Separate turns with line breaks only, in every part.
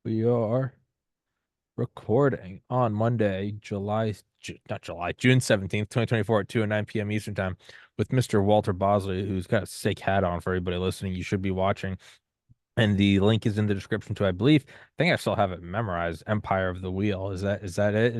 We are recording on Monday, not July, June 17th, 2024 at 2 and 9 p.m. Eastern Time with Mr. Walter Bosley, who's got a sick hat on for everybody listening. You should be watching. And the link is in the description too, I believe. I think I still have it memorized. Empire of the Wheel. Is that it?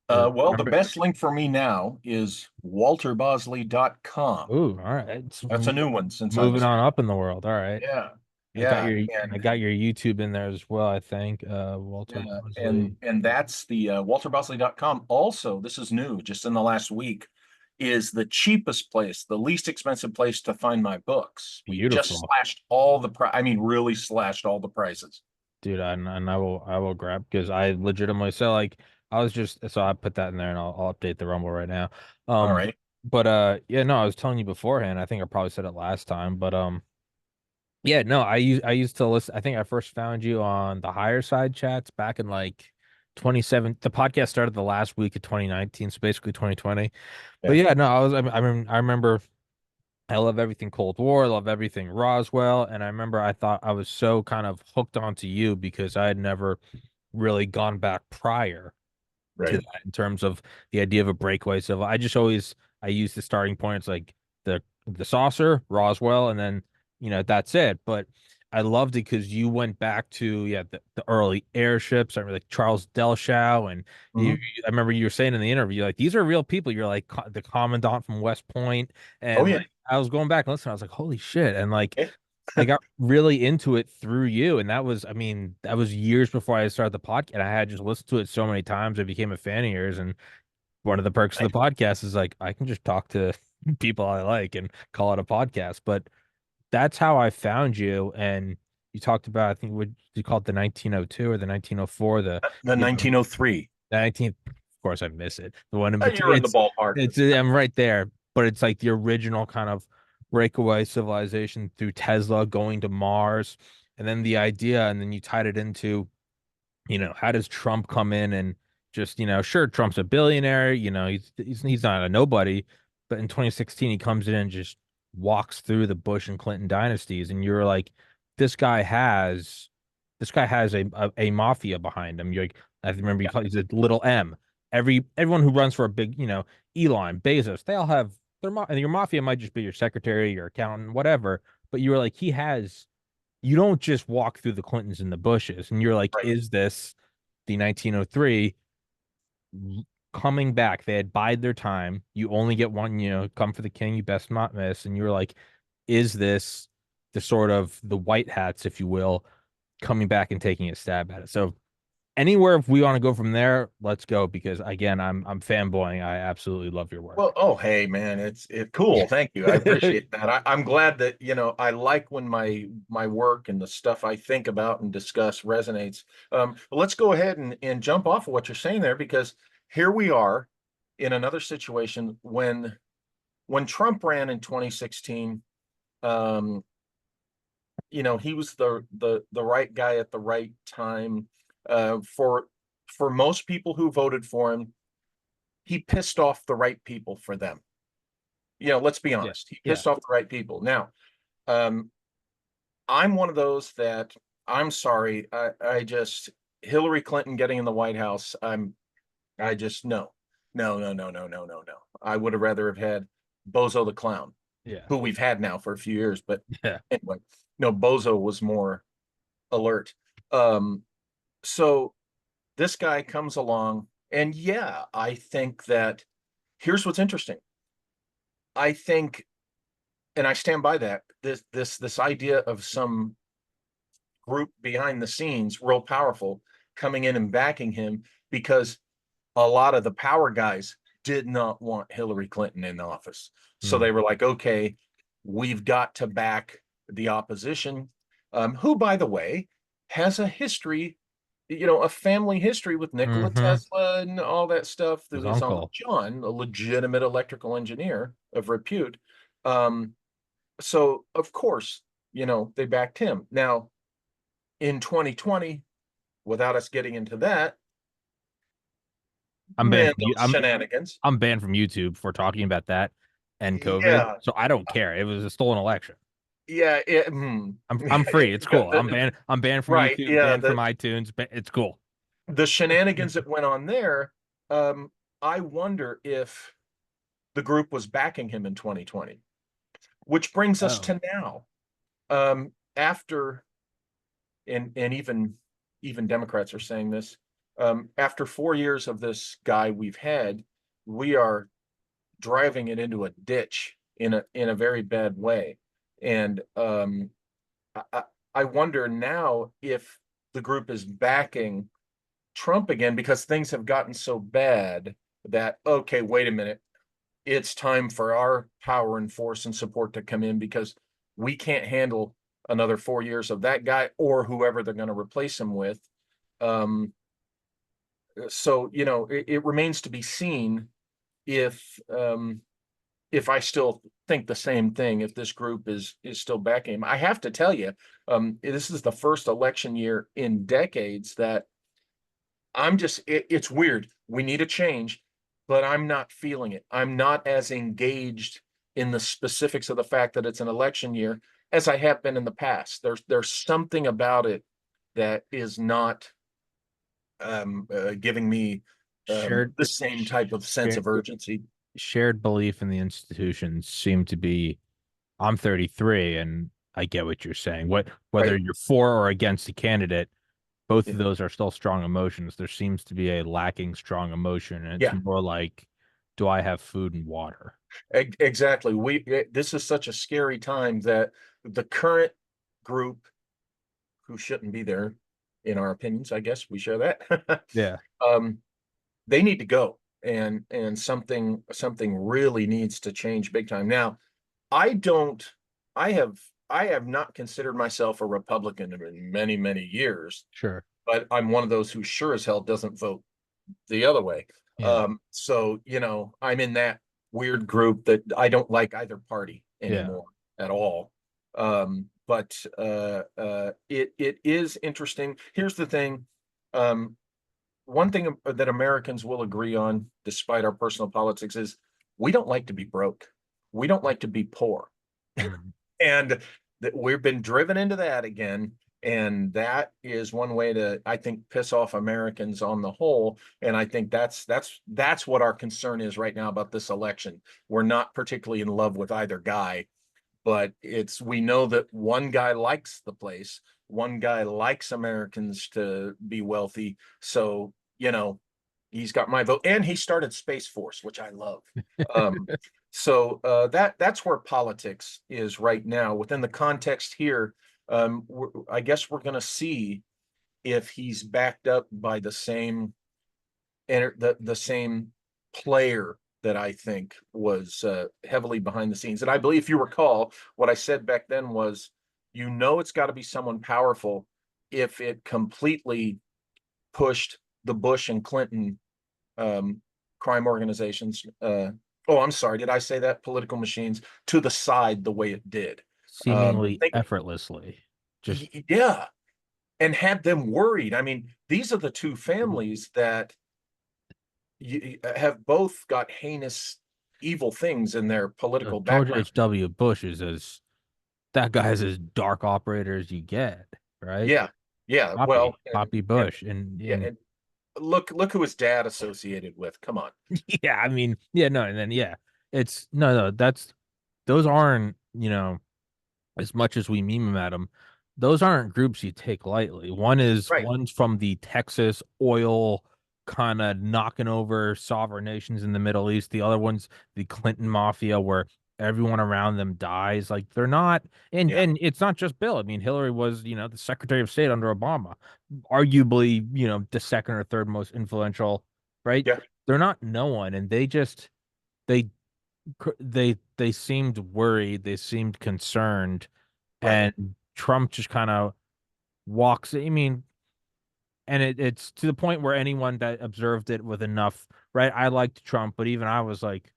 Well, the
Remember?
best link for me now is walterbosley.com.
Ooh, all right. It's
That's a new one since I
moving
was
on
here.
up in the world. All right.
Yeah.
I got
Yeah.
I
And
got your YouTube in there as well, I think. Walter
yeah,
Bosley.
and that's the walterbosley.com. Also, this is new, just in the last week, is the cheapest place, the least expensive place to find my books. We just
Beautiful.
slashed all the price. I mean, really slashed all the prices.
Dude, and I will grab because I legitimately so like I was just so I put that in there and I'll update the Rumble right now.
All
Um
right.
but yeah, no, I was telling you beforehand. I think I probably said it last time, but yeah, no, I used to listen. I think I first found you on the higher side chats back in like 27. The podcast started the last week of 2019, so basically 2020. But
Yeah.
yeah, no, I remember I love everything Cold War, I love everything Roswell, and I remember I thought I was so kind of hooked onto you because I had never really gone back prior to
Right.
that in terms of the idea of a breakaway. So I just always I use the starting points like the saucer, Roswell, and then that's it. But I loved it because you went back to the early airships. I remember like Charles Delshow, and
Mhm.
I remember you were saying in the interview like these are real people. You're like the commandant from West Point,
Oh,
and
yeah.
like I was going back and listening. I was like, holy shit, and like
Yeah.
I got really into it through you, and that was, I mean, that was years before I started the podcast. And I had just listened to it so many times, I became a fan of yours. And one of the perks of the podcast is like I can just talk to people I like and call it a podcast. But that's how I found you. And you talked about, I think, what you called the 1902 or the 1904,
The
you know,
1903.
the 19th. Of course, I miss it. The one in between.
You're in the ballpark.
I'm right there, but it's like the original kind of breakaway civilization through Tesla going to Mars, and then the idea, and then you tied it into, how does Trump come in and just, sure, Trump's a billionaire, he's not a nobody, but in 2016 he comes in and just walks through the Bush and Clinton dynasties, and you're like, this guy has, a mafia behind him. You're like, I remember you
Yeah.
call he's a little M. Everyone who runs for a big, Elon, Bezos, they all have and your mafia might just be your secretary, your accountant, whatever. But you were like, you don't just walk through the Clintons and the Bushes. And you're like,
Right.
is this the 1903 coming back? They had bide their time. You only get one, come for the king, you best not miss. And you're like, is this the sort of the white hats, if you will, coming back and taking a stab at it? So anywhere if we want to go from there, let's go because again, I'm fanboying. I absolutely love your work.
Well, oh, hey, man, it's cool. Thank you. I appreciate that. I'm glad that, I like when my work and the stuff I think about and discuss resonates. But let's go ahead and jump off of what you're saying there, because here we are in another situation when Trump ran in 2016. Um, he was the right guy at the right time. For most people who voted for him, he pissed off the right people for them. Let's be
Yeah.
honest. He
Yeah.
pissed off the right people. Now, um, I'm one of those that I'm sorry. I just Hillary Clinton getting in the White House. I just no, no, no, no, no, no, no, no. I would have rather have had Bozo the Clown,
Yeah.
who we've had now for a few years. But
Yeah.
anyway, no, Bozo was more alert. Um, so this guy comes along, and yeah, I think that here's what's interesting. I think, and I stand by that. This idea of some group behind the scenes, real powerful, coming in and backing him, because a lot of the power guys did not want Hillary Clinton in office. So
Mm.
they were like, okay, we've got to back the opposition, who, by the way, has a history, a family history with Nikola
Mm-hmm.
Tesla and all that stuff,
His
through his uncle
uncle.
John, a legitimate electrical engineer of repute. Um, so of course, they backed him. Now in 2020, without us getting into that,
I'm banned
man,
from you.
those shenanigans.
I'm banned from YouTube for talking about that and COVID.
Yeah,
So I don't care. It was a stolen election.
yeah,
I'm free. It's cool. I'm banned from
right,
YouTube,
yeah,
banned from iTunes. It's cool.
the shenanigans that went on there. I wonder if the group was backing him in 2020, which brings us
Oh,
to now. After and even Democrats are saying this. After 4 years of this guy we've had, we are driving it into a ditch in a very bad way. And I, I wonder now if the group is backing Trump again because things have gotten so bad that, okay, wait a minute, it's time for our power and force and support to come in because we can't handle another 4 years of that guy or whoever they're going to replace him with. Um, so it remains to be seen if if I still think the same thing, if this group is still backing him. I have to tell you, this is the first election year in decades that it's weird. We need a change, but I'm not feeling it. I'm not as engaged in the specifics of the fact that it's an election year as I have been in the past. There's something about it that is not giving me
shared,
the same type of sense
shared
of urgency.
shared belief in the institutions seem to be. I'm 33, and I get what you're saying. Whether
Right?
you're for or against a candidate, both
Yeah.
of those are still strong emotions. There seems to be a lacking strong emotion, and it's
Yeah.
more like, do I have food and water?
Exactly. This is such a scary time that the current group who shouldn't be there, in our opinions, I guess we share that.
Yeah,
um, they need to go, and something really needs to change big time. Now, I don't. I have not considered myself a Republican in many many years,
sure.
but I'm one of those who sure as hell doesn't vote the other way.
Yeah,
So I'm in that weird group that I don't like either party
yeah.
anymore at all. But it is interesting. Here's the thing. Um, One thing that Americans will agree on, despite our personal politics, is we don't like to be broke. We don't like to be poor.
Mhm.
And that we've been driven into that again. And that is one way to, I think, piss off Americans on the whole. And I think that's what our concern is right now about this election. We're not particularly in love with either guy, but we know that one guy likes the place, one guy likes Americans to be wealthy. So, he's got my vote, and he started Space Force, which I love. Um, so that's where politics is right now. Within the context here, I guess we're going to see if he's backed up by the same player that I think was heavily behind the scenes. And I believe, if you recall, what I said back then was, it's got to be someone powerful if it completely pushed the Bush and Clinton um, crime organizations. Oh, I'm sorry. Did I say that? Political machines to the side the way it did.
Seemingly
Think,
effortlessly. Just
yeah, and had them worried. I mean, these are the two families that have both got heinous, evil things in their political
George
background.
H.W. Bush is as that guy's as dark operator as you get, right?
Yeah, yeah. Well,
Poppy
and
Bush, and
yeah, and look who his dad associated with. Come on.
yeah, I mean, yeah, no, and then yeah, it's no, that's those aren't, as much as we meme at them, those aren't groups you take lightly.
Right.
One's from the Texas oil kind of knocking over sovereign nations in the Middle East. The other one's the Clinton mafia where everyone around them dies. Like they're not,
Yeah.
and it's not just Bill. I mean, Hillary was, the Secretary of State under Obama, arguably, the second or third most influential, right?
Yeah.
They're not no one, and they they seemed worried, they seemed concerned,
Right.
and Trump just kind of walks. I mean, and it's to the point where anyone that observed it with enough, right? I liked Trump, but even I was like,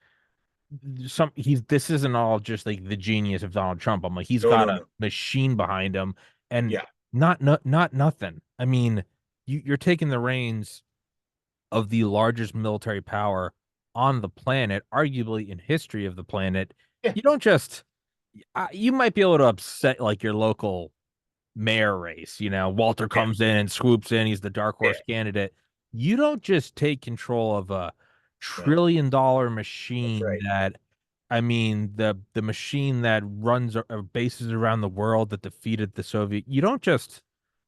he's this isn't all just like the genius of Donald Trump. I'm like, he's
No,
got
no,
a
no.
machine behind him, and
Yeah.
not nothing. I mean, you're taking the reins of the largest military power on the planet, arguably in history of the planet.
Yeah.
You don't just You might be able to upset like your local mayor race. Walter
Yeah,
comes in and swoops in. He's the dark
yeah,
horse candidate. You don't just take control of a
no,
trillion-dollar
that's
machine
right.
that, I mean, the machine that runs bases around the world that defeated the Soviet. You don't just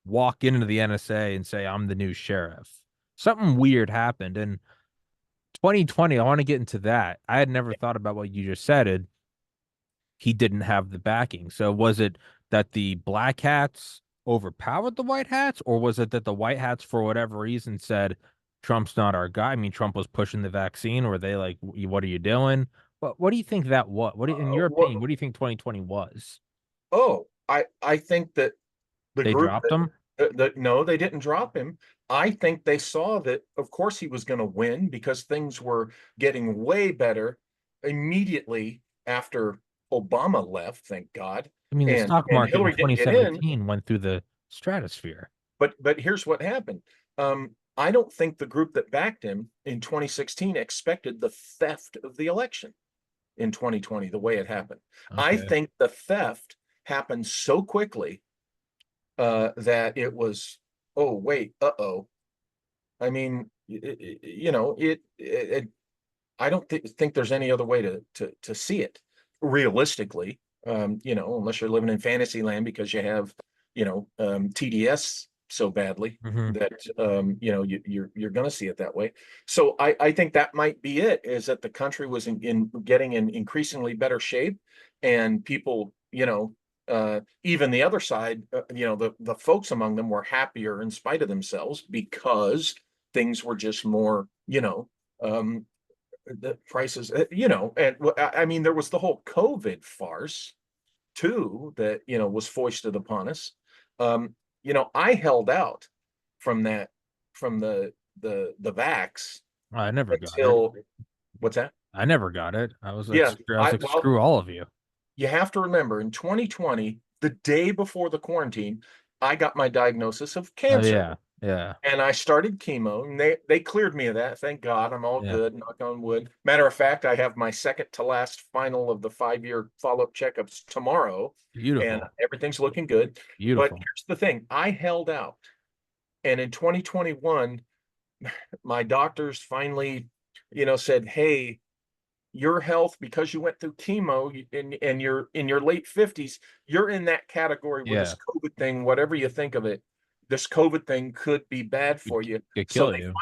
walk into the NSA and say, I'm the new sheriff. Something weird happened. And 2020, I want to get into that. I had never thought about what you just said. He didn't have the backing. So was it that the black hats overpowered the white hats, or was it that the white hats, for whatever reason, said Trump's not our guy? I mean, Trump was pushing the vaccine, or were they like, what are you doing? What do you think that was? In your
What?
opinion, what do you think 2020 was?
Oh, I think that the
They
group
dropped him?
that no, they didn't drop him. I think they saw that, of course, he was going to win because things were getting way better immediately after Obama left, thank God,
I mean, the stock
and
market in
Hillary didn't get in.
2017 went through the stratosphere.
But here's what happened. I don't think the group that backed him in 2016 expected the theft of the election in 2020 the way it happened. I
Okay.
think the theft happened so quickly that it was, oh wait, uh-oh. I mean, I don't think there's any other way to see it realistically. Unless you're living in fantasy land because you have, TDS so badly
Hmm.
that you're going to see it that way. So I think that might be it. Is that the country was in getting in increasingly better shape, and people, even the other side, the folks among them were happier in spite of themselves because things were just more, um, the prices, and I mean, there was the whole COVID farce too that, was foisted upon us. Um, I held out from that, from the vax
I never got it.
until, what's that?
I never got it.
Yeah,
I was like,
well,
screw all of you.
you have to remember in 2020, the day before the quarantine, I got my diagnosis of
Oh
cancer.
yeah, yeah,
And I started chemo, and they cleared me of that. Thank God, I'm all
yeah.
good. Knock on wood. Matter of fact, I have my second to last final of the 5-year follow-up checkups tomorrow, and
Beautiful,
everything's looking good. But
beautiful.
here's the thing: I held out, and in 2021, my doctors finally, said, "Hey, your health, because you went through chemo and you're in your late 50s, you're in that category where this
Yeah,
COVID thing, whatever you think of it, this COVID thing could be bad
could,
for you."
could
So
kill you.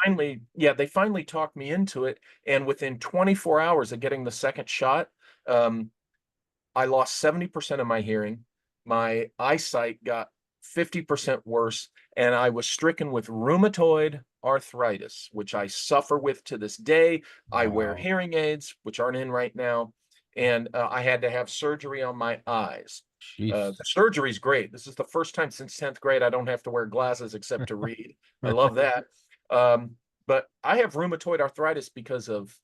they finally talked me into it. And within 24 hours of getting the second shot, um, I lost 70% of my hearing. My eyesight got 50% worse, and I was stricken with rheumatoid arthritis, which I suffer with to this day. I wear
Wow.
hearing aids, which aren't in right now, and I had to have surgery on my eyes. The
Jeez.
surgery's great. This is the first time since 10th grade I don't have to wear glasses except to read. I love that. Um, but I have rheumatoid arthritis because of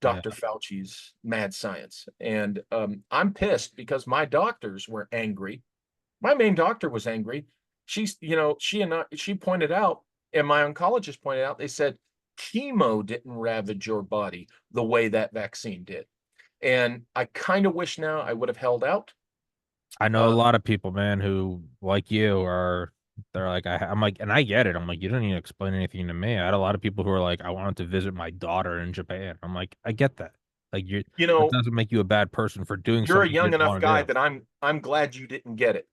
Yeah.
Dr. Fauci's mad science. And I'm pissed because my doctors were angry. My main doctor was angry. She pointed out, and my oncologist pointed out, they said chemo didn't ravage your body the way that vaccine did. And I kind of wish now I would have held out.
I know a
Uh,
lot of people, man, who like you they're like, I'm like, and I get it. I'm like, you don't need to explain anything to me. I had a lot of people who are like, I wanted to visit my daughter in Japan. I'm like, I get that. Like,
you
that
know,
doesn't make you a bad person for doing
you're a
something you
young
didn't
enough
want to
guy
do.
that I'm glad you didn't get it.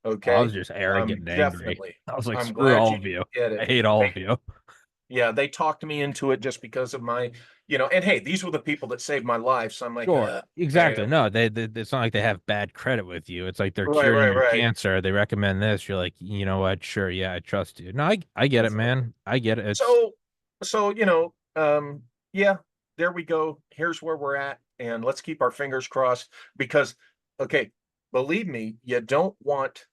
I was
Okay.
just arrogant and angry.
Definitely.
I was like,
I'm
screw
glad
all
you
of
didn't
you.
get
I
it.
hate all of you.
Yeah, they talked me into it just because of my, and hey, these were the people that saved my life. So I'm like,
Sure.
okay,
Exactly. No, it's not like they have bad credit with you. It's like they're
right,
curing
right,
your
right.
cancer. They recommend this. You're like, you know what? Sure. Yeah, I trust you. No, I get it,
That's right.
man. I get it. It's
So, so, yeah, there we go. Here's where we're at. And let's keep our fingers crossed because, okay, believe me, you don't want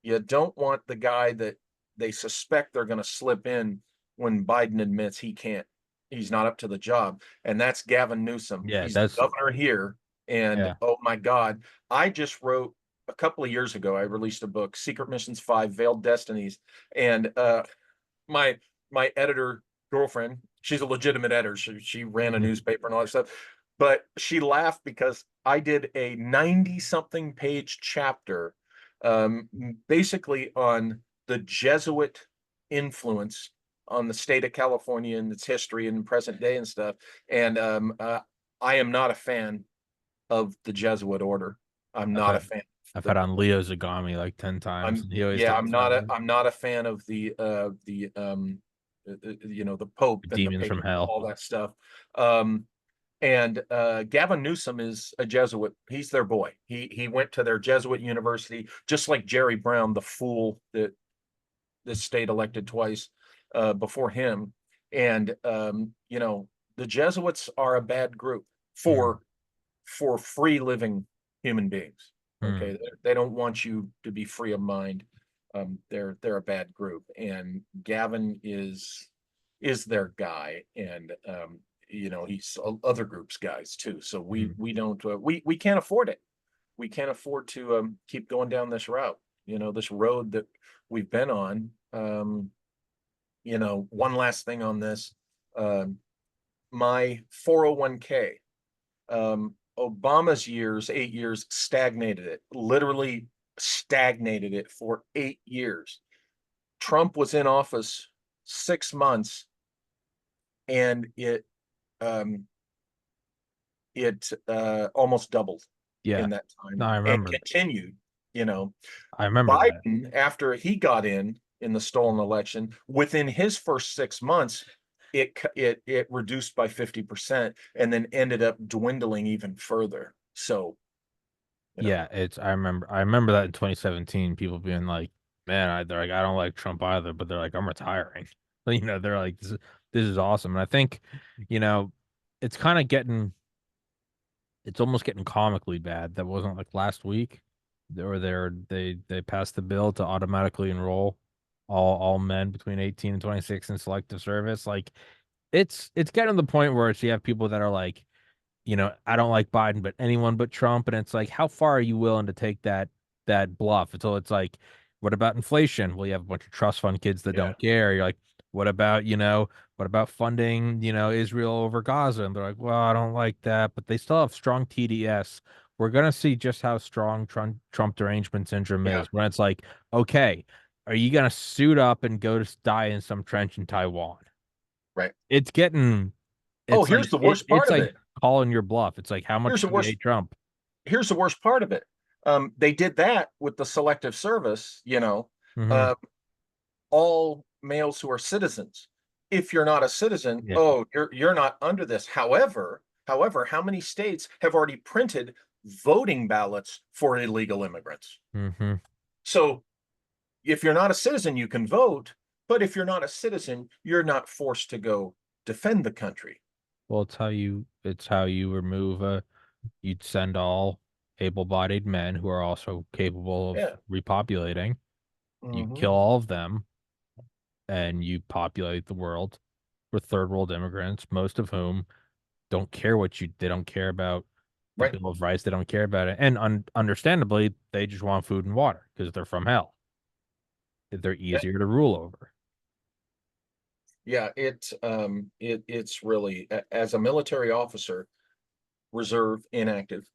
the guy that they suspect they're going to slip in when Biden admits he's not up to the job. And that's Gavin Newsom.
yeah,
He's the
that's
governor here. And
yeah.
oh my God, I just wrote a couple of years ago, I released a book, Secret Missions 5 Veiled Destinies. And my my editor girlfriend, she's a legitimate editor. She ran a
Mhm.
newspaper and all that stuff. but she laughed because I did a 90 something page chapter, basically on the Jesuit influence on the state of California and its history and present day and stuff. And I am not a fan of the Jesuit order. I'm
I've
not a
had
fan
I've
of
had
the
on Leo Zagami like 10 times,
I'm
and he always
yeah,
talks about
I'm not a fan of the Pope and the
demons from
papacy,
hell.
all that stuff. Um, and Gavin Newsom is a Jesuit. He's their boy. He went to their Jesuit university, just like Jerry Brown, the fool that this state elected twice before him. And the Jesuits are a bad group
Mm,
for free living human beings.
mm,
Okay, they don't want you to be free of mind. They're a bad group, and Gavin is their guy, and he's other groups guys too. So we
mm.
we don't we can't afford it. We can't afford to keep going down this route. This road that we've been on. One last thing on this. My 401k, Obama's years, 8 years, stagnated it, literally stagnated it for 8 years. Trump was in office 6 months, and um, it almost doubled
Yeah.
in that
No,
time
I
and
remember.
continued. You know,
I remember that.
Biden, after he got in the stolen election, within his first 6 months, it reduced by 50% and then ended up dwindling even further. So, you know,
Yeah, I remember that in 2017, people being like, man, they're like, I don't like Trump either, but they're like, I'm retiring. They're like, this is awesome. And I think, you know, it's kind of it's almost getting comically bad. That wasn't like last week. They passed the bill to automatically enroll all men between 18 and 26 in selective service. Like it's getting to the point where you have people that are like, I don't like Biden, but anyone but Trump. And it's like, how far are you willing to take that bluff? Until it's like, what about inflation? Well, you have a bunch of trust fund kids that
yeah,
don't care. You're like, what about, what about funding, Israel over Gaza? And they're like, well, I don't like that, but they still have strong TDS. We're gonna see just how strong Trump derangement syndrome
yeah,
is when it's like, okay, are you gonna suit up and go to die in some trench in Taiwan?
right.
It's getting
Oh,
it's like
here's the worst
it's
part of
like
it.
calling your bluff. It's like, how
Here's
much
the
do you
worst.
hate Trump?
Here's the worst part of it. They did that with the selective service.
Hmm.
Uh, all males who are citizens. If you're not a citizen,
Yeah.
oh, you're not under this. However, how many states have already printed voting ballots for illegal immigrants?
Hmm.
So if you're not a citizen, you can vote, but if you're not a citizen, you're not forced to go defend the country.
Well, it's how you remove you'd send all able-bodied men who are also capable of
Yeah.
repopulating. You
Hmm.
kill all of them and you populate the world with third world immigrants, most of whom they don't care about the
Right.
Bill of Rights. They don't care about it. And understandably, they just want food and water because they're from hell. They're
Yeah.
easier to rule over.
Yeah. It's really, as a military officer, reserve, inactive.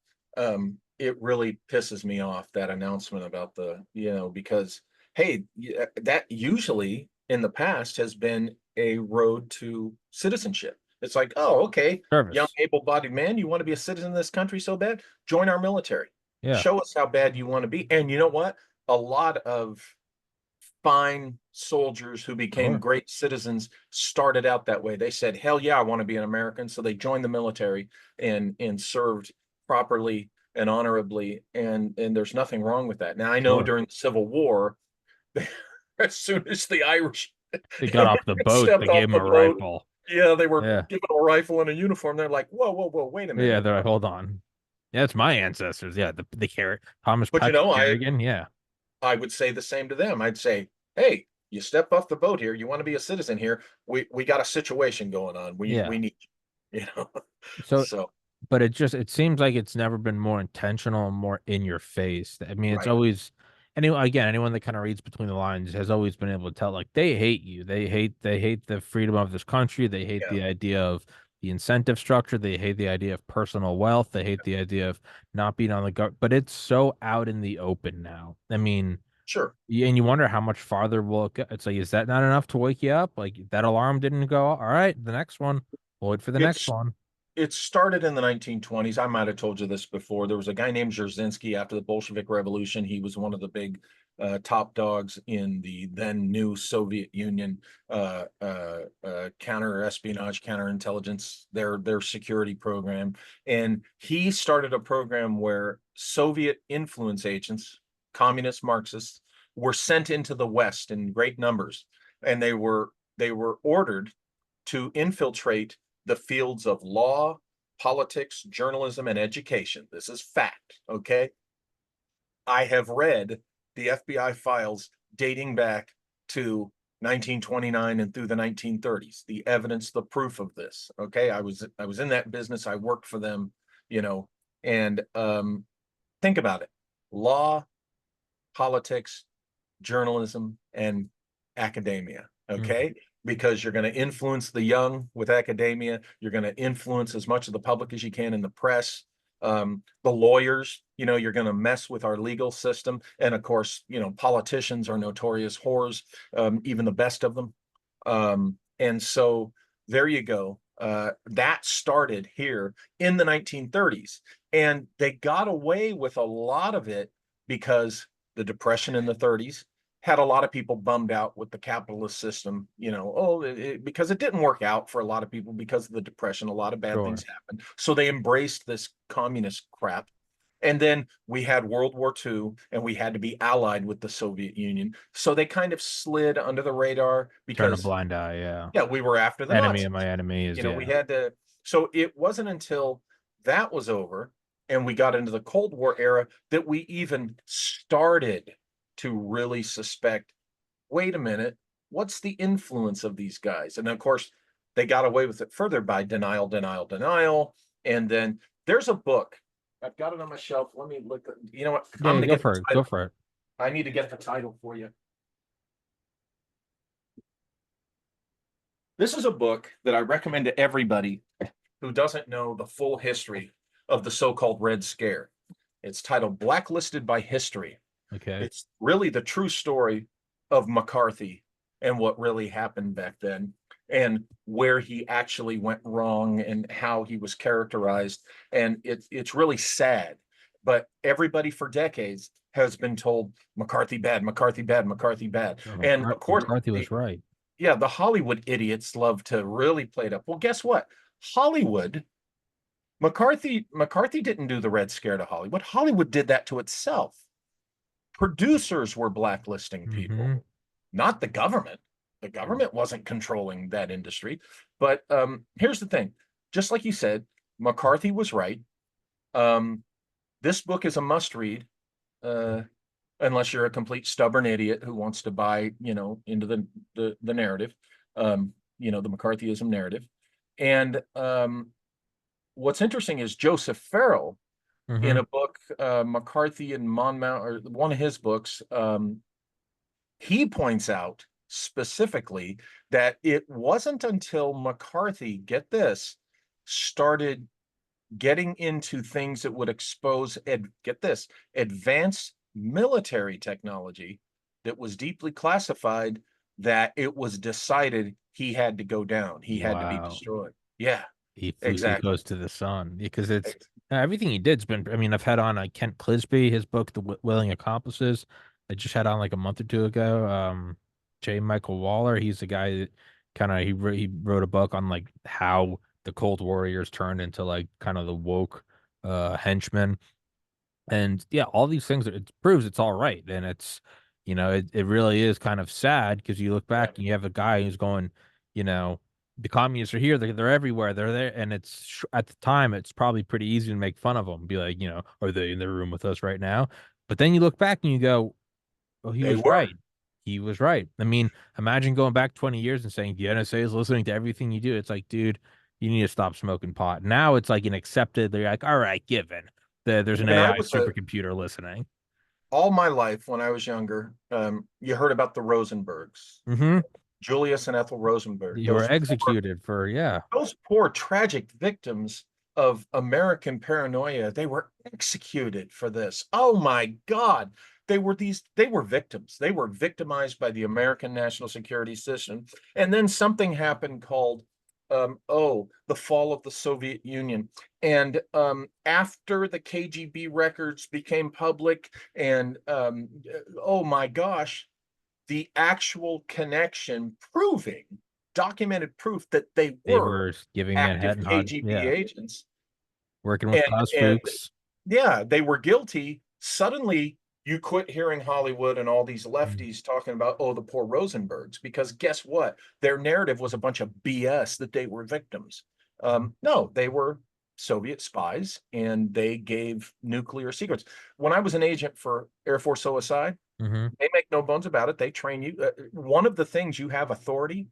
It really pisses me off, that announcement about because hey, that usually in the past has been a road to citizenship. It's like, oh, okay, young
Service.
able-bodied man, you want to be a citizen of this country so bad? Join our military.
Yeah.
Show us how bad you want to be. And you know what? A lot of fine soldiers who became
Sure.
great citizens started out that way. They said, "Hell yeah, I want to be an American." So they joined the military and served properly and honorably, and there's nothing wrong with that. Now I know
Sure.
during the Civil War, as soon as the Irish
They got off the boat. They
stepped
gave
off
him
the
a
boat,
rifle.
yeah, they were
Yeah.
given a rifle and a uniform. They're like, "Whoa, whoa, whoa, wait a
Yeah.
minute."
They're like, hold on. Yeah, it's my ancestors. Yeah. The Thomas
But
Patrick Carrigan. Yeah.
I would say the same to them. I'd say, "Hey, you step off the boat here. You want to be a citizen here. We got a situation going on. We
Yeah.
need you,
So,
So
but it seems like it's never been more intentional and more in your face. I mean, it's
right.
always anyone that kind of reads between the lines has always been able to tell like they hate you. They hate the freedom of this country. They hate
Yeah.
the idea of, the incentive structure. They hate the idea of personal wealth. They hate the idea of not being on the government. But it's so out in the open now. I mean,
Sure.
and you wonder how much farther will it go. It's like, is that not enough to wake you up? Like that alarm didn't go. All right, the next one. We'll wait for the next
It's
one.
it started in the 1920s. I might have told you this before. There was a guy named Dzerzhinsky after the Bolshevik Revolution. He was one of the big top dogs in the then new Soviet Union counter espionage, counterintelligence, their security program. And he started a program where Soviet influence agents, communist Marxists, were sent into the West in great numbers, and they were ordered to infiltrate the fields of law, politics, journalism, and education. This is fact, okay? I have read the FBI files dating back to 1929 and through the 1930s, the evidence, the proof of this, okay? I was in that business, I worked for them, you know, and think about it. Law, politics, journalism, and academia.
Mm.
Okay. Because you're going to influence the young with academia. You're going to influence as much of the public as you can in the press. The lawyers, you're going to mess with our legal system. And of course, politicians are notorious whores, even the best of them. And so there you go. That started here in the 1930s. And they got away with a lot of it because the Depression in the 30s had a lot of people bummed out with the capitalist system, because it didn't work out for a lot of people because of the Depression. A lot of bad things
Sure.
happened. So they embraced this communist crap. And then we had World War II and we had to be allied with the Soviet Union. So they kind of slid under the radar
Turn a
because,
blind eye. Yeah.
yeah, we were after the
Enemy of
Nazis.
my enemy is,
We
yeah.
had to. So it wasn't until that was over and we got into the Cold War era that we even started to really suspect, wait a minute, what's the influence of these guys? And of course, they got away with it further by denial, denial, denial. And then there's a book. I've got it on my shelf. Let me look. You know what?
Yeah,
I'm
yeah,
going to
go
get the
for it. Go
title.
for it.
I need to get the title for you. This is a book that I recommend to everybody who doesn't know the full history of the so-called Red Scare. It's titled Blacklisted by History.
Okay.
It's really the true story of McCarthy and what really happened back then and where he actually went wrong and how he was characterized. And it's really sad. But everybody for decades has been told McCarthy bad, McCarthy bad, McCarthy bad.
Well,
And of course,
McCarthy was right.
yeah, the Hollywood idiots love to really play it up. Well, guess what? Hollywood, McCarthy didn't do the Red Scare to Hollywood. Hollywood did that to itself. Producers were blacklisting
Mm-hmm.
people, not the government. The government wasn't controlling that industry. But here's the thing, just like you said, McCarthy was right. Um, this book is a must read, uh, unless you're a complete stubborn idiot who wants to buy, into the narrative, the McCarthyism narrative. And what's interesting is Joseph Farrell in
Mm-hmm.
a book, McCarthy and Monmouth, or one of his books, he points out specifically that it wasn't until McCarthy, get this, started getting into things that would expose, get this, advanced military technology that was deeply classified, that it was decided he had to go down. He had to be
Wow.
destroyed. Yeah,
He flew too
exactly.
close to the sun because it's everything he did's been. I mean, I've had on Kent Clisby, his book, The Willing Accomplices. I just had on like a month or two ago. J. Michael Waller, he's the guy that kind of he wrote a book on like how the Cold Warriors turned into like kind of the woke henchmen. And yeah, all these things, it proves it's all right. And it's, it really is kind of sad because you look
Yeah,
back and you have a guy who's going, you know, the communists are here, they're everywhere, they're there. And at the time, it's probably pretty easy to make fun of them, be like, are they in the room with us right now? But then you look back and you go, oh, he
they
was
were.
right. He was right. I mean, imagine going back 20 years and saying the NSA is listening to everything you do. It's like, dude, you need to stop smoking pot. Now it's like an accepted, they're like, all right, given. There's an
When I
AI
was
supercomputer listening.
all my life when I was younger, you heard about the Rosenbergs.
Mm-hmm.
Julius and Ethel Rosenberg.
You were executed for, yeah.
Those poor tragic victims of American paranoia, they were executed for this. Oh my God. They were victims. They were victimized by the American national security system. And then something happened called the fall of the Soviet Union. And after the KGB records became public, and oh my gosh, the actual connection proving documented proof that they
They
were
were giving
active
Manhattan,
KGB
yeah,
agents
working with
and
Klaus
and
Fuchs.
yeah, they were guilty. Suddenly you quit hearing Hollywood and all these
Mm.
lefties talking about, oh, the poor Rosenbergs, because guess what? Their narrative was a bunch of BS that they were victims. No, they were Soviet spies and they gave nuclear secrets. When I was an agent for Air Force OSI,
Mm-hmm.
they make no bones about it. They train you. One of the things you have authority,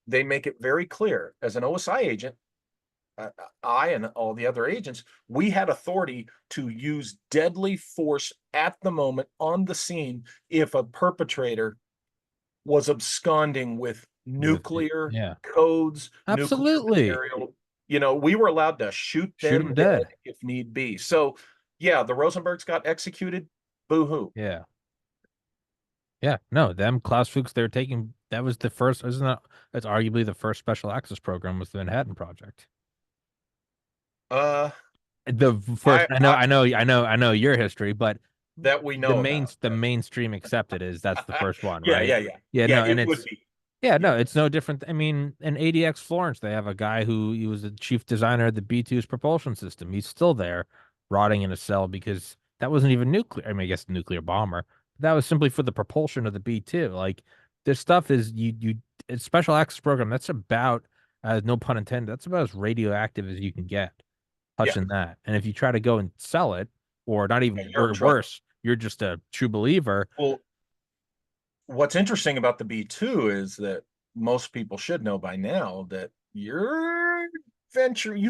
they make it very clear as an OSI agent. I and all the other agents, we had authority to use deadly force at the moment on the scene if a perpetrator was absconding with
With
nuclear
yeah,
codes, nuclear
absolutely.
material. We were allowed to shoot
Shoot
them
him
dead
dead.
if need be. So, yeah, the Rosenbergs got executed. Boo hoo.
Yeah. Yeah. No, them Klaus Fuchs, they were taking that was the first, isn't that that's arguably the first special access program was the Manhattan Project.
Uh,
The first
I, I
I know your history, but
that we know about.
the mainstream accepted is that's the first one,
Yeah,
right?
yeah, yeah,
Yeah,
yeah.
no, and
It would
it's
be.
yeah, no,
Yeah,
it's no different. I mean, in ADX Florence, they have a guy who he was the chief designer of the B2's propulsion system. He's still there, rotting in a cell because that wasn't even nuclear. I mean, I guess nuclear bomber. That was simply for the propulsion of the B2. Like this stuff is it's special access program. That's about no pun intended. That's about as radioactive as you can get
yeah,
touching that. And if you try to go and sell it, or not
yeah.
even,
You're in
or
trouble.
worse, you're just a true believer.
Well, what's interesting about the B2 is that most people should know by now that you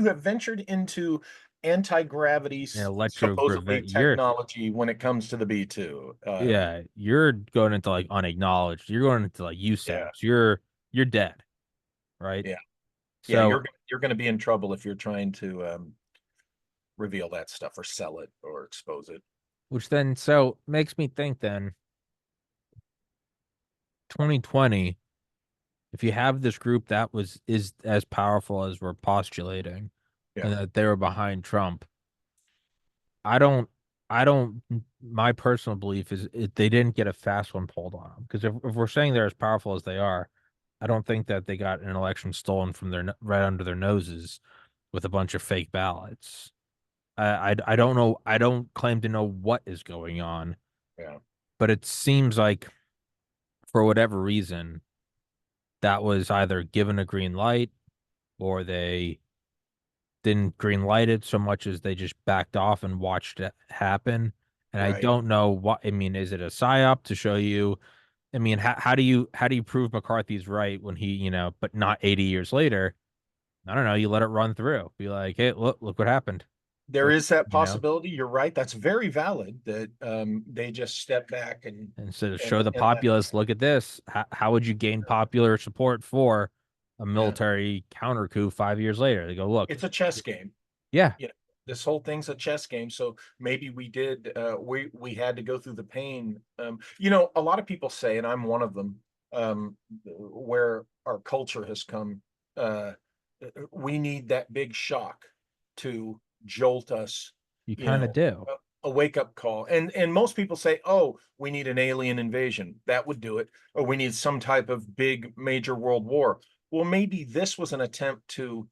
have ventured into anti-gravity
And
supposedly
you're
technology when it comes to the B2.
yeah, you're going into like unacknowledged. You're going into like
Yeah,
USAPs. You're dead, right?
yeah, yeah.
So,
You're going to be in trouble if you're trying to reveal that stuff or sell it or expose it.
which then so makes me think then 2020, if you have this group that was is as powerful as we're postulating
Yeah,
and that they were behind Trump, I don't I don't my personal belief is they didn't get a fast one pulled on them because if we're saying they're as powerful as they are, I don't think that they got an election stolen from their right under their noses with a bunch of fake ballots. I don't know. I don't claim to know what is going on,
yeah,
but it seems like for whatever reason that was either given a green light or they didn't green light it so much as they just backed off and watched it happen. And I
right.
don't know what I mean. Is it a psyop to show you? I mean, how do you prove McCarthy's right when he, but not 80 years later? I don't know. You let it run through. Be like, hey, look what happened.
There
Look,
is that
you know,
possibility. You're right. That's very valid that they just step back
instead of
and
show the
and let
populace, look at this. How would you gain popular support for a
yeah.
military counter coup 5 years later? They go, look,
It's a chess game.
yeah,
You know, this whole thing's a chess game. So maybe we had to go through the pain. A lot of people say, and I'm one of them, where our culture has come, uh, we need that big shock to jolt us,
you
you
kind of
know,
do.
a wake-up call. And most people say, oh, we need an alien invasion. That would do it. Or we need some type of big major world war. Well, maybe this was an attempt to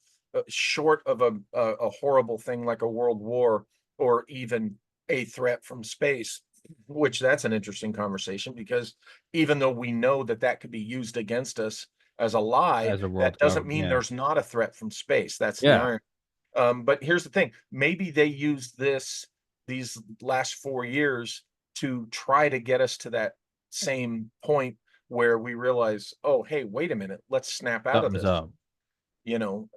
short of a horrible thing like a world war or even a threat from space, which that's an interesting conversation because even though we know that that could be used against us as a lie,
As a
that
world
doesn't
government.
mean
Yeah.
there's not a threat from space. That's the
Yeah.
iron. But here's the thing: maybe they used these last 4 years to try to get us to that same point where we realize, oh, hey, wait a minute, let's snap out of
Something's
this.
up.
You know,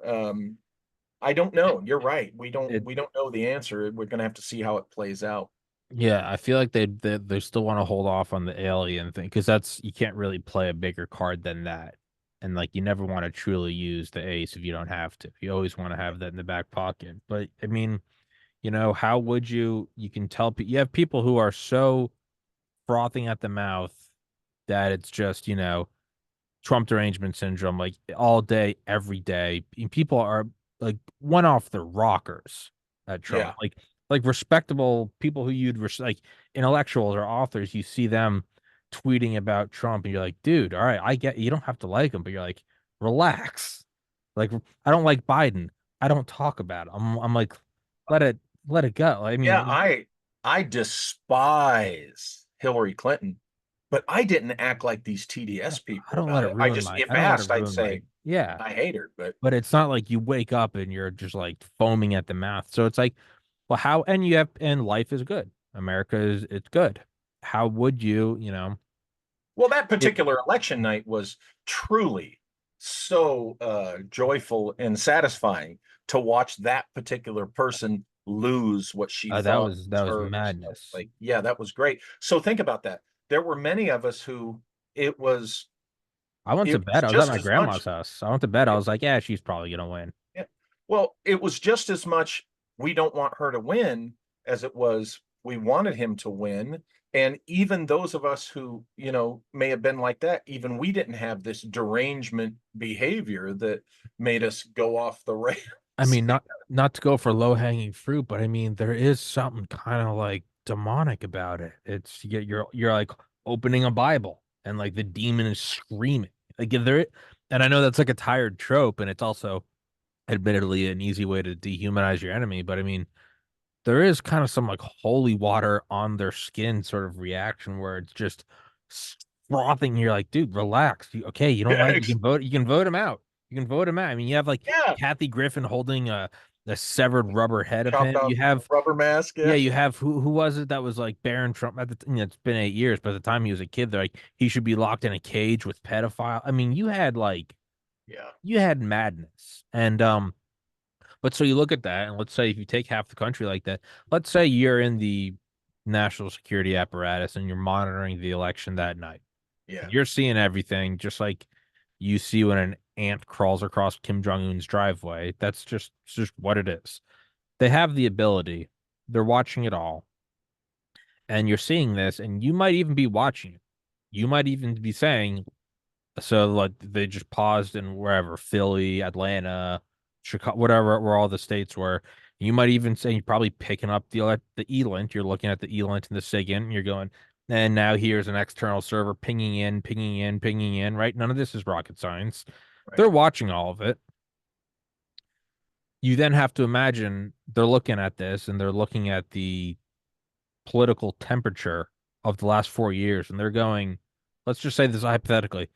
I don't know. You're right.
It
We don't know the answer. We're gonna have to see how it plays out.
Yeah, I feel like they still want to hold off on the alien thing because that's you can't really play a bigger card than that. And like you never want to truly use the ace if you don't have to. You always want to have that in the back pocket. But I mean, how would you can tell you have people who are so frothing at the mouth that it's just, Trump derangement syndrome, like all day, every day. And people are like went off their rockers at Trump.
Yeah.
Like respectable people who like intellectuals or authors, you see them tweeting about Trump, and you're like, dude, all right, I get you don't have to like him, but you're like, relax. Like I don't like Biden. I don't talk about it. I'm like, let it let it go. I
Yeah,
mean,
I despise Hillary Clinton, but I didn't act like these TDS
I
people
don't let
about
it
it. I
ruin
just,
my
if
I don't let it
asked, I'd
ruin my
say
yeah.
I hate her, but
But it's not like you wake up and you're just like foaming at the mouth. So it's like, well, how, and you have, and life is good. America is, it's good. How would
well, that
it,
particular election night was truly so joyful and satisfying to watch that particular person lose what she thought
that
was
was
hers.
madness.
Like, yeah, that was great. So think about that. There were many of us who it was
I went to
it was
bed. I was at
just
my
as
grandma's
much.
house. I went to bed. I
It,
was like, yeah, she's probably going to win.
yeah. Well, it was just as much we don't want her to win as it was we wanted him to win. And even those of us who, may have been like that, even we didn't have this derangement behavior that made us go off the rails.
I mean, not to go for low hanging fruit, but I mean, there is something kind of like demonic about it. It's you're like opening a Bible and like the demon is screaming. Like if there, and I know that's like a tired trope, and it's also admittedly an easy way to dehumanize your enemy, but I mean, there is kind of some like holy water on their skin sort of reaction where it's just frothing. You're like, dude, relax. Okay, you don't like,
Yeah,
you can vote him out. You can vote him out. I mean, you have like
yeah.
Kathy Griffin holding a severed rubber head of
Chopped
him.
off
You have,
rubber mask.
yeah,
Yeah,
you have who was it that was like Barron Trump at the, it's been 8 years, but at the time he was a kid, they're like, he should be locked in a cage with pedophile. I mean,
yeah,
you had madness. And but so you look at that, and let's say if you take half the country like that, let's say you're in the national security apparatus and you're monitoring the election that night.
yeah,
You're seeing everything just like you see when an ant crawls across Kim Jong Un's driveway. That's just it's just what it is. They have the ability. They're watching it all, and you're seeing this, and you might even be watching it. You might even be saying, so like they just paused in wherever Philly, Atlanta, Chicago, whatever where all the states were. You might even say you're probably picking up the ELINT. You're looking at the ELINT and the SIGINT, and you're going, and now here's an external server pinging in, pinging in, pinging in. Right? None of this is rocket science.
right.
They're watching all of it. You then have to imagine they're looking at this and they're looking at the political temperature of the last 4 years, and they're going, let's just say this hypothetically.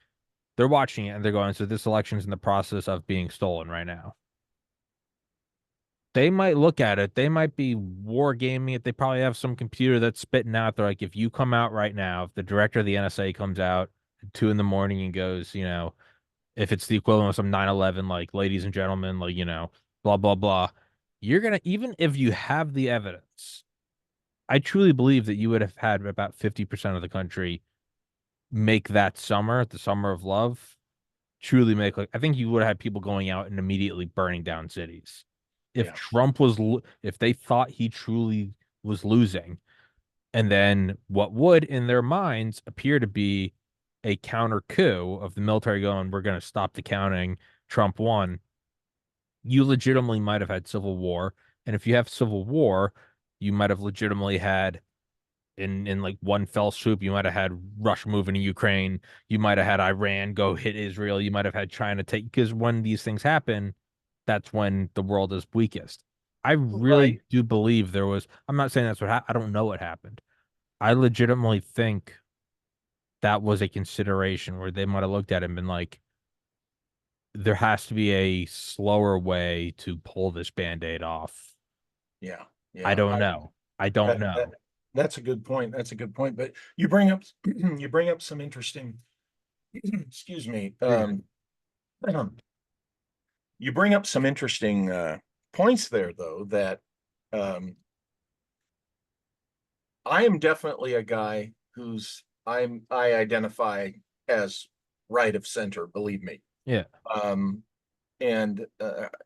They're watching it and they're going, so this election's in the process of being stolen right now. They might look at it. They might be wargaming it. They probably have some computer that's spitting out. They're like, if you come out right now, if the director of the NSA comes out at 2 in the morning and goes, if it's the equivalent of some 9/11, like, ladies and gentlemen, like, blah, blah, blah, you're going to, even if you have the evidence, I truly believe that you would have had about 50% of the country make that summer, the summer of love, truly make, like, I think you would have had people going out and immediately burning down cities. If
Yeah,
Trump if they thought he truly was losing, and then what would in their minds appear to be a counter coup of the military going, we're going to stop the counting, Trump won, you legitimately might have had civil war. And if you have civil war, you might have legitimately had in like one fell swoop, you might have had Russia move into Ukraine. You might have had Iran go hit Israel. You might have had China take, because when these things happen, that's when the world is weakest. I really
right.
do believe there was, I'm not saying that's what I don't know what happened. I legitimately think that was a consideration where they might have looked at it and been like, there has to be a slower way to pull this band-aid off.
Yeah,
I
yeah.
don't know. I don't
That, that
know.
that's a good point. That's a good point. But you bring up you bring up some interesting excuse me.
You're good.
You bring up some interesting points there, though, that um, I am definitely a guy I identify as right of center, believe me.
Yeah.
Um, and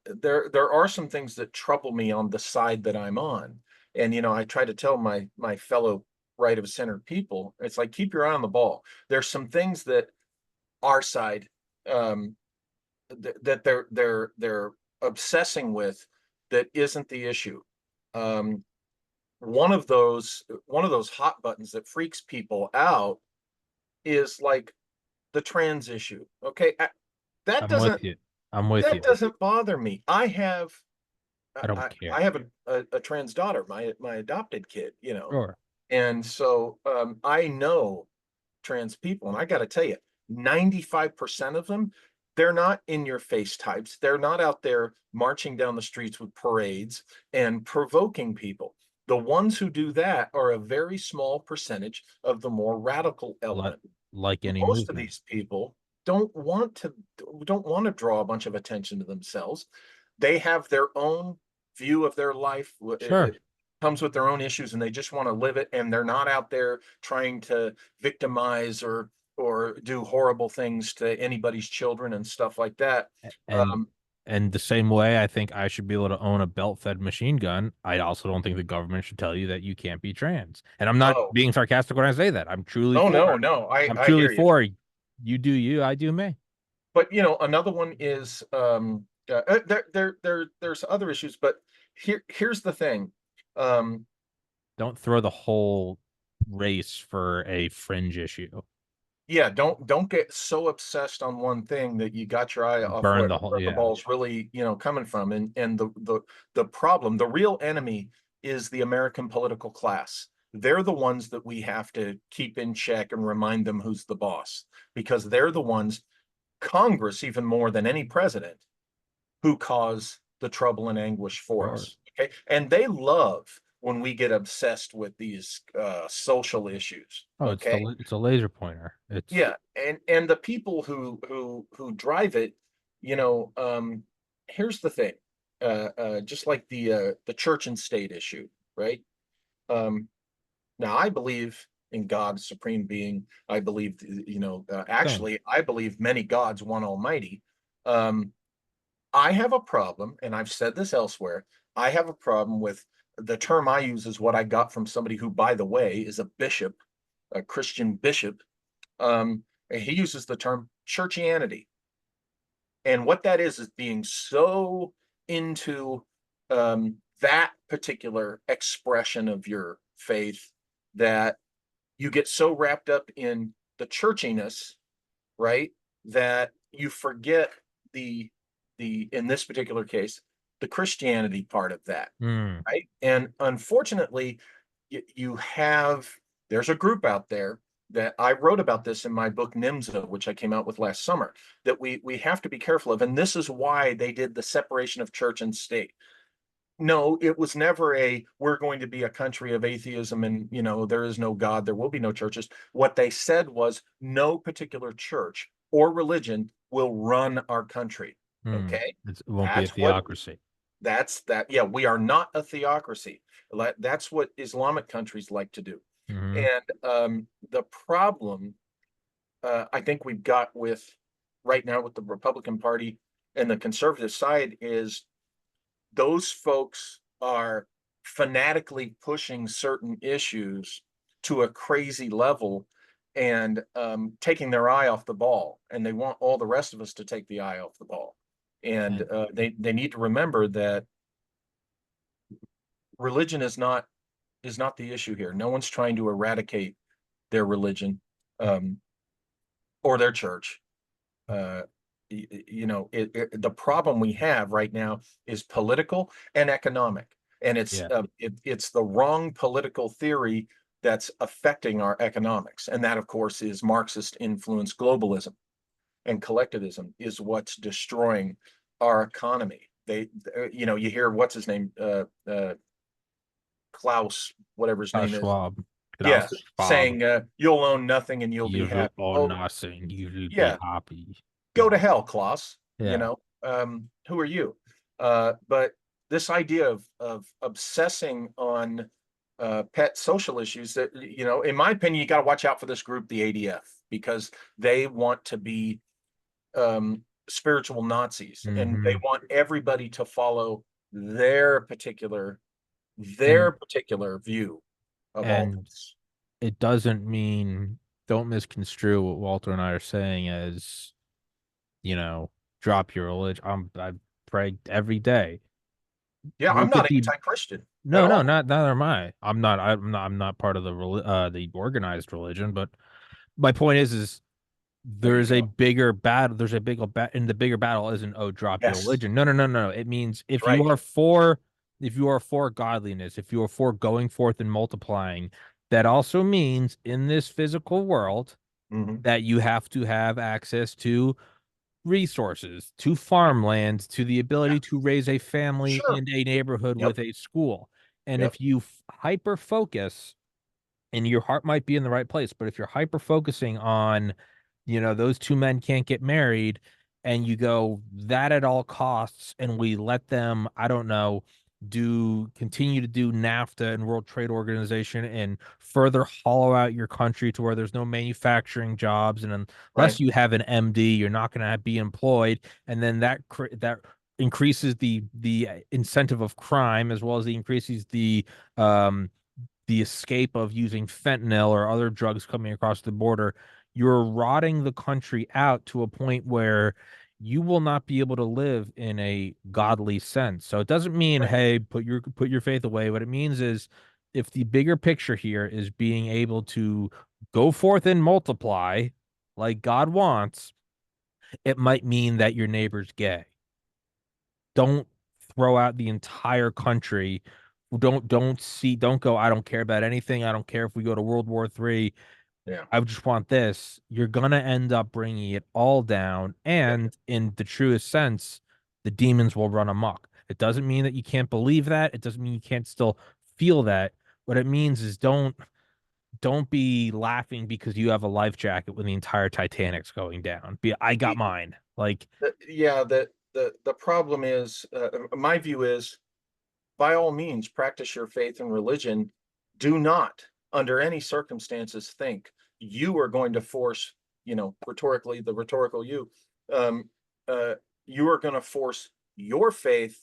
there are some things that trouble me on the side that I'm on. And I try to tell my fellow right of center people, it's like keep your eye on the ball. There's some things that our side um, that they're obsessing with that isn't the issue. Um, one of those hot buttons that freaks people out is like the trans issue. Okay, that
I'm with
doesn't
you. I'm with
that
you.
doesn't bother me. I have
I don't
I
care.
have a trans daughter, my adopted kid,
Sure.
and so I know trans people, and I got to tell you, 95% of them, they're not in your face types. They're not out there marching down the streets with parades and provoking people. The ones who do that are a very small percentage of the more radical
Like
element.
like any
Most of
movement.
these people don't want to don't want to draw a bunch of attention to themselves. They have their own view of their life.
Sure.
It comes with their own issues, and they just want to live it, and they're not out there trying to victimize or do horrible things to anybody's children and stuff like that.
And
um,
and the same way I think I should be able to own a belt-fed machine gun, I also don't think the government should tell you that you can't be trans. And I'm not
oh,
being sarcastic when I say that. I'm truly
oh,
for.
no, no, I
I'm
I
truly
hear you.
for you do you, I do me.
But another one is there's other issues, but here's the thing. um
Don't throw the whole race for a fringe issue.
yeah, don't get so obsessed on one thing that you got your eye off
Burn
where,
the whole,
where the
yeah.
ball's really coming from. And the problem, the real enemy, is the American political class. They're the ones that we have to keep in check and remind them who's the boss, because they're the ones, Congress even more than any president, who cause the trouble and anguish for
Sure.
us. Okay. And they love when we get obsessed with these social issues.
Oh,
Okay.
it's a laser pointer. It's
Yeah. And the people who drive it, you know, um, here's the thing. Just like the church and state issue, right? Um, Now I believe in God, supreme being. I believe,
same.
actually, I believe many gods, one almighty. Um, I have a problem, and I've said this elsewhere. I have a problem with the term I use is what I got from somebody who, by the way, is a bishop, a Christian bishop. He uses the term churchianity. And what that is being so into that particular expression of your faith that you get so wrapped up in the churchiness, right? That you forget the in this particular case, the Christianity part of that,
Hmm.
right? And unfortunately, you have there's a group out there that I wrote about this in my book NIMSA, which I came out with last summer, that we have to be careful of. And this is why they did the separation of church and state. No, it was never a we're going to be a country of atheism and there is no God, there will be no churches. What they said was no particular church or religion will run our country.
Hmm.
Okay.
It won't be a
That's what
theocracy.
yeah, we are not a theocracy. That's what Islamic countries like to do.
Hmm.
And the problem I think we've got with right now with the Republican Party and the conservative side is those folks are fanatically pushing certain issues to a crazy level and taking their eye off the ball, and they want all the rest of us to take the eye off the ball. And
And
they need to remember that religion is not the issue here. No one's trying to eradicate their religion um, or their church. uh, the problem we have right now is political and economic, and
yeah.
it's the wrong political theory that's affecting our economics, and that, of course, is Marxist influence globalism and collectivism is what's destroying our economy. You hear what's his name, Klaus, whatever his name is,
Schwab.
yeah,
Klaus Schwab.
saying you'll own nothing and you'll be
You will
happy.
own
Well,
nothing. You will be
yeah,
happy.
go to
Klaus.
hell, Klaus.
Yeah.
Who are you? But this idea of obsessing on pet social issues that, in my opinion, you got to watch out for this group, the ADF, because they want to be spiritual Nazis, and they
Hmm.
want everybody to follow their particular
And
their particular view of all
and
this.
it doesn't mean, don't misconstrue what Walter and I are saying as, you know, drop your religion. I pray every day.
Yeah, I'm
Look
not
at the
anti-Christian at
No, no,
all.
not neither am I. I'm not part of the organized religion, but my point is
There you go.
there's a bigger bat, and the bigger battle isn't, oh, drop your
Yes,
religion. No, no, no, no. It means
right,
if you are for godliness, if you are for going forth and multiplying, that also means in this physical world
hmm,
that you have to have access to resources, to farmland, to the
yeah,
ability to raise a family
sure,
in a neighborhood
yep,
with a school. And
yep,
if you hyper focus, and your heart might be in the right place, but if you're hyper focusing on, those two men can't get married, and you go that at all costs, and we let them, I don't know, continue to do NAFTA and World Trade Organization and further hollow out your country to where there's no manufacturing jobs, and
right,
unless you have an MD, you're not going to be employed, and then that increases the incentive of crime, as well as the increases um the escape of using fentanyl or other drugs coming across the border. You're rotting the country out to a point where you will not be able to live in a godly sense. So it doesn't mean,
right.
hey, put your faith away. What it means is, if the bigger picture here is being able to go forth and multiply like God wants, it might mean that your neighbor's gay. Don't throw out the entire country. Don't go, I don't care about anything. I don't care if we go to World War III.
Yeah,
I just want this. You're gonna end up bringing it all down,
yep.
and in the truest sense, the demons will run amok. It doesn't mean that you can't believe that. It doesn't mean you can't still feel that. What it means is, don't be laughing because you have a life jacket when the entire Titanic's going down. I got mine. Like,
Yeah, the problem is, my view is, by all means, practice your faith and religion. Do not, under any circumstances, think you are going to force, rhetorically, the rhetorical um, uh, you are going to force your faith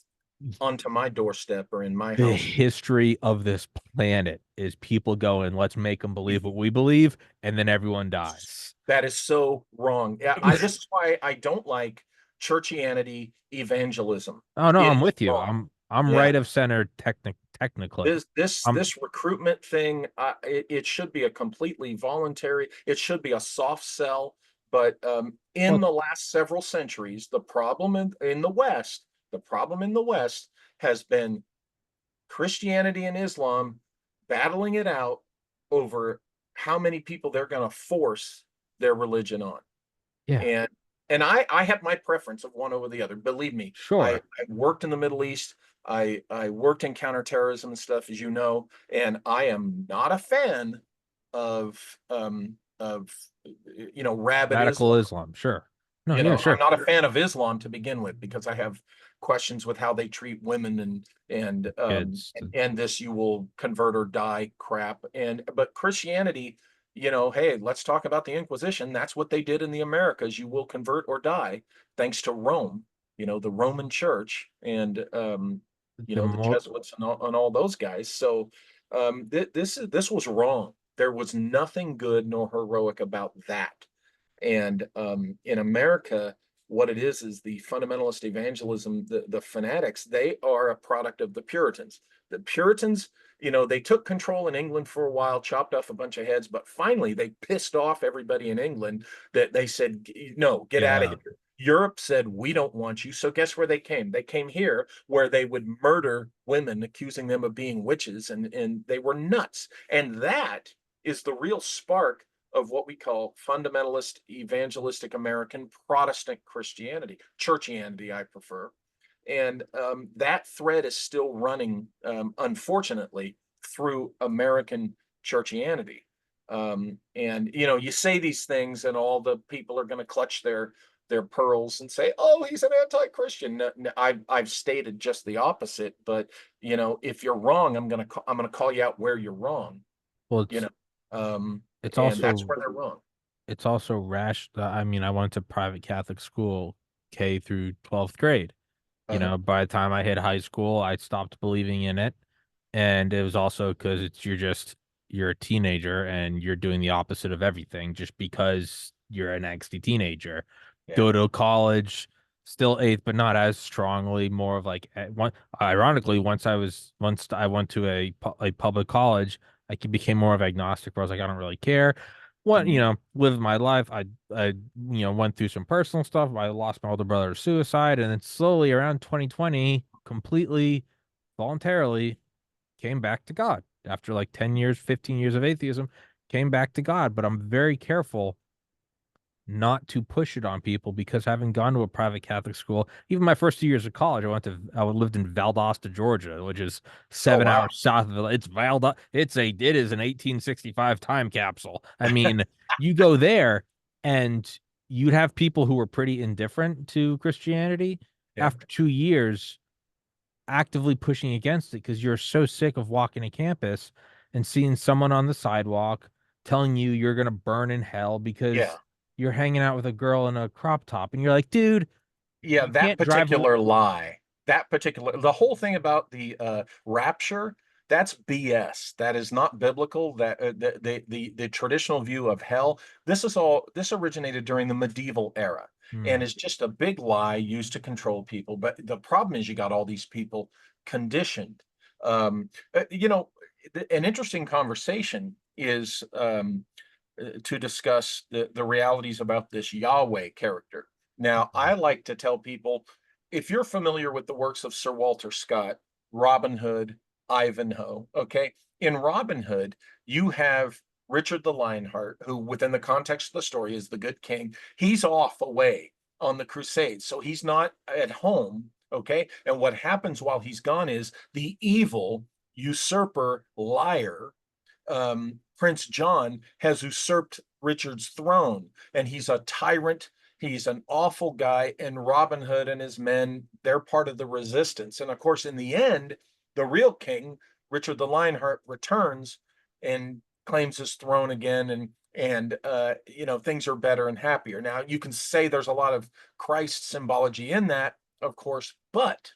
onto my doorstep or in my
the
house.
history of this planet is people going, let's make them believe what we believe, and then everyone dies.
That is so wrong. Yeah, this is why I don't like churchianity evangelism.
Oh no,
It
I'm
is
with you.
wrong.
I'm
Yeah.
right of center technically. I'm
This recruitment thing, it should be a completely voluntary. It should be a soft sell. But in
well,
the last several centuries, the problem in the West has been Christianity and Islam battling it out over how many people they're going to force their religion on.
yeah,
and and I have my preference of one over the other. Believe me, I
sure.
worked in the Middle East. I worked in counterterrorism and stuff, as you know, and I am not a fan of rabid
Radical
Islam.
Islam, sure. No, yeah,
I'm
sure.
not a fan of Islam to begin with, because I have questions with how they treat women,
Kids.
and this "you will convert or die" crap. And but Christianity, hey, let's talk about the Inquisition. That's what they did in the Americas. You will convert or die, thanks to Rome, the Roman Church, and
The
the
mo
Jesuits and all those guys. So this was wrong. There was nothing good nor heroic about that. And in America, what it is the fundamentalist evangelism, the fanatics, they are a product of the Puritans. The Puritans, they took control in England for a while, chopped off a bunch of heads, but finally they pissed off everybody in England, that they said, no, get out of
yeah.
here. Europe said, we don't want you. So guess where they came? They came here, where they would murder women, accusing them of being witches, and they were nuts. And that is the real spark of what we call fundamentalist, evangelistic American Protestant Christianity, churchianity, I prefer. And that thread is still running, unfortunately, through American churchianity. And you say these things, and all the people are going to clutch their pearls and say, "Oh, he's an anti-Christian." No, no, I've stated just the opposite. But if you're wrong, I'm gonna call you out where you're wrong.
Well,
You know, um,
it's
and that's
also
where they're wrong.
it's also rash. I mean, I went to private Catholic school, K through 12th grade.
Uh,
By the time I hit high school, I stopped believing in it. And it was also because you're a teenager and you're doing the opposite of everything just because you're an angsty teenager.
yeah,
Go to college, still eighth, but not as strongly, more of like one ironically, once I went to a public college, became more of agnostic where I was like, I don't really care. What,
mhm,
live my life. I went through some personal stuff. I lost my older brother to suicide, and then slowly around 2020, completely voluntarily came back to God after like 10 years, 15 years of atheism, came back to God. But I'm very careful not to push it on people because having gone to a private Catholic school, even my first 2 years of college, I lived in Valdosta, Georgia, which is
oh
seven
wow,
hours south of it's Valdosta. It is an 1865 time capsule. I mean, you go there and you'd have people who were pretty indifferent to Christianity.
yeah,
After 2 years, actively pushing against it because you're so sick of walking to campus and seeing someone on the sidewalk telling you you're going to burn in hell
yeah.
because you're hanging out with a girl in a crop top. And you're like, dude,
Yeah,
you
that
can't drive.
particular lie, the whole thing about the rapture, that's BS. That is not biblical. That the traditional view of hell, this originated during the medieval era and
Hmm.
is just a big lie used to control people. But the problem is you got all these people conditioned. Um, you know, an interesting conversation is to discuss the realities about this Yahweh character. Now, I like to tell people if you're familiar with the works of Sir Walter Scott, Robin Hood, Ivanhoe, okay, in Robin Hood, you have Richard the Lionheart, who, within the context of the story, is the good king. He's off away on the crusades, so he's not at home, okay? And what happens while he's gone is the evil usurper liar Prince John has usurped Richard's throne, and he's a tyrant. He's an awful guy, and Robin Hood and his men, they're part of the resistance. And of course, in the end, the real king, Richard the Lionheart, returns and claims his throne again, and things are better and happier. Now, you can say there's a lot of Christ symbology in that, of course, but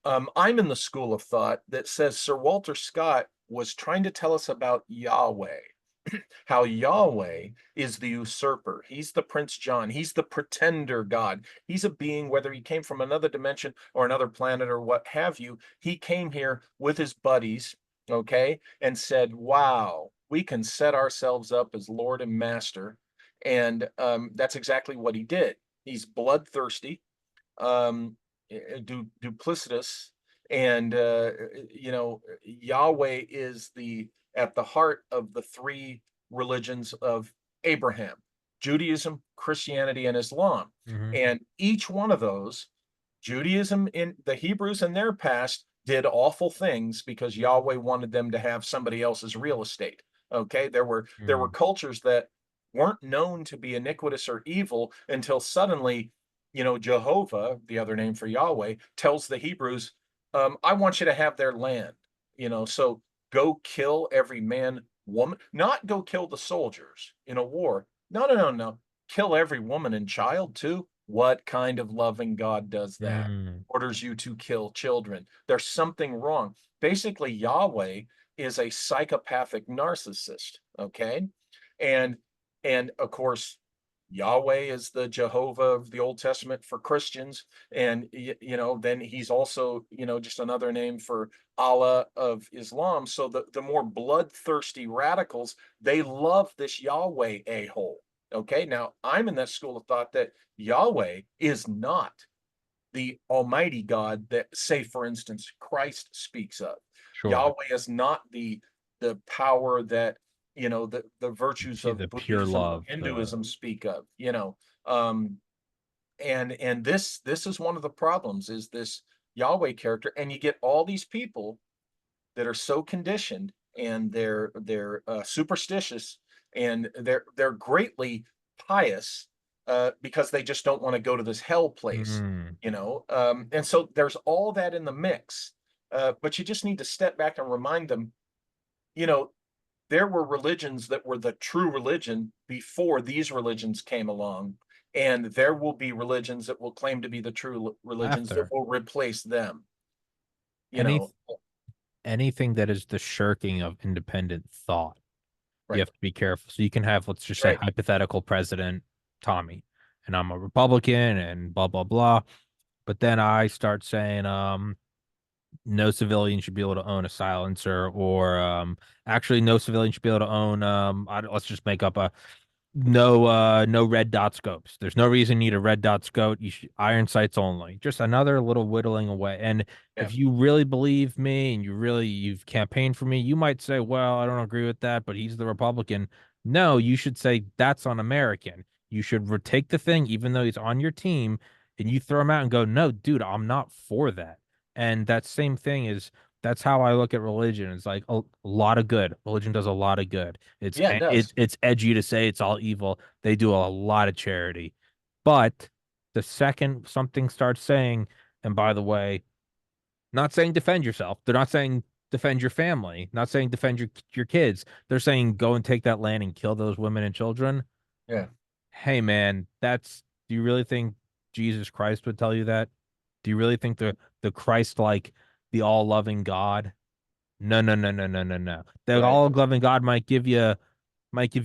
I'm in the school of thought that says Sir Walter Scott was trying to tell us about Yahweh, how Yahweh is the usurper. He's the Prince John. He's the pretender God. He's a being, whether he came from another dimension or another planet or what have you. He came here with his buddies, okay, and said, wow, we can set ourselves up as Lord and Master. And that's exactly what he did. He's bloodthirsty um, duplicitous, and Yahweh is the at the heart of the three religions of Abraham: Judaism, Christianity, and Islam.
Hmm.
And each one of those, Judaism in the Hebrews in their past did awful things because Yahweh wanted them to have somebody else's real estate. Okay, there were
Hmm.
cultures that weren't known to be iniquitous or evil until suddenly, Jehovah, the other name for Yahweh, tells the Hebrews, I want you to have their land. So go kill every man, woman, not go kill the soldiers in a war. No, no, no, no. Kill every woman and child too. What kind of loving God does that?
Hmm.
Orders you to kill children. There's something wrong. Basically, Yahweh is a psychopathic narcissist. Okay. And and of course, Yahweh is the Jehovah of the Old Testament for Christians. And, then he's also, just another name for Allah of Islam. So the more bloodthirsty radicals, they love this Yahweh a-hole. Okay. Now, I'm in that school of thought that Yahweh is not the Almighty God that, say, for instance, Christ speaks of.
Sure.
Yahweh is not the power that the virtues
The
of
pure
Buddhism or
love,
Hinduism speak of. Um, and this is one of the problems is this Yahweh character, and you get all these people that are so conditioned and they're superstitious and they're greatly pious because they just don't want to go to this hell place,
Mm.
and so there's all that in the mix. But you just need to step back and remind them, you know, there were religions that were the true religion before these religions came along, and there will be religions that will claim to be the true religions that
After
will replace them. You
any
know,
anything that is the shirking of independent thought, you
right,
have to be careful. So you can have, let's just say,
right,
hypothetical President Tommy, and I'm a Republican and blah blah blah. But then I start saying, no civilian should be able to own a silencer, or actually no civilian should be able to own let's just make up a no red dot scopes. There's no reason you need a red dot scope. You should iron sights only. Just another little whittling away. And
yeah,
if you really believe me and you've campaigned for me, you might say, well, I don't agree with that, but he's the Republican. No, you should say that's un-American. You should take the thing, even though he's on your team, and you throw him out and go, no, dude, I'm not for that. And that same thing is that's how I look at religion. It's like a lot of good. Religion does a lot of good.
yeah, it does.
It's edgy to say it's all evil. They do a lot of charity. But the second something starts saying, and by the way, not saying defend yourself. They're not saying defend your family, not saying defend your kids. They're saying go and take that land and kill those women and children.
Yeah.
Hey man, do you really think Jesus Christ would tell you that? Do you really think the Christ like the all-loving God? No, no, no, no, no, no, no. The
Right.
all-loving God might give you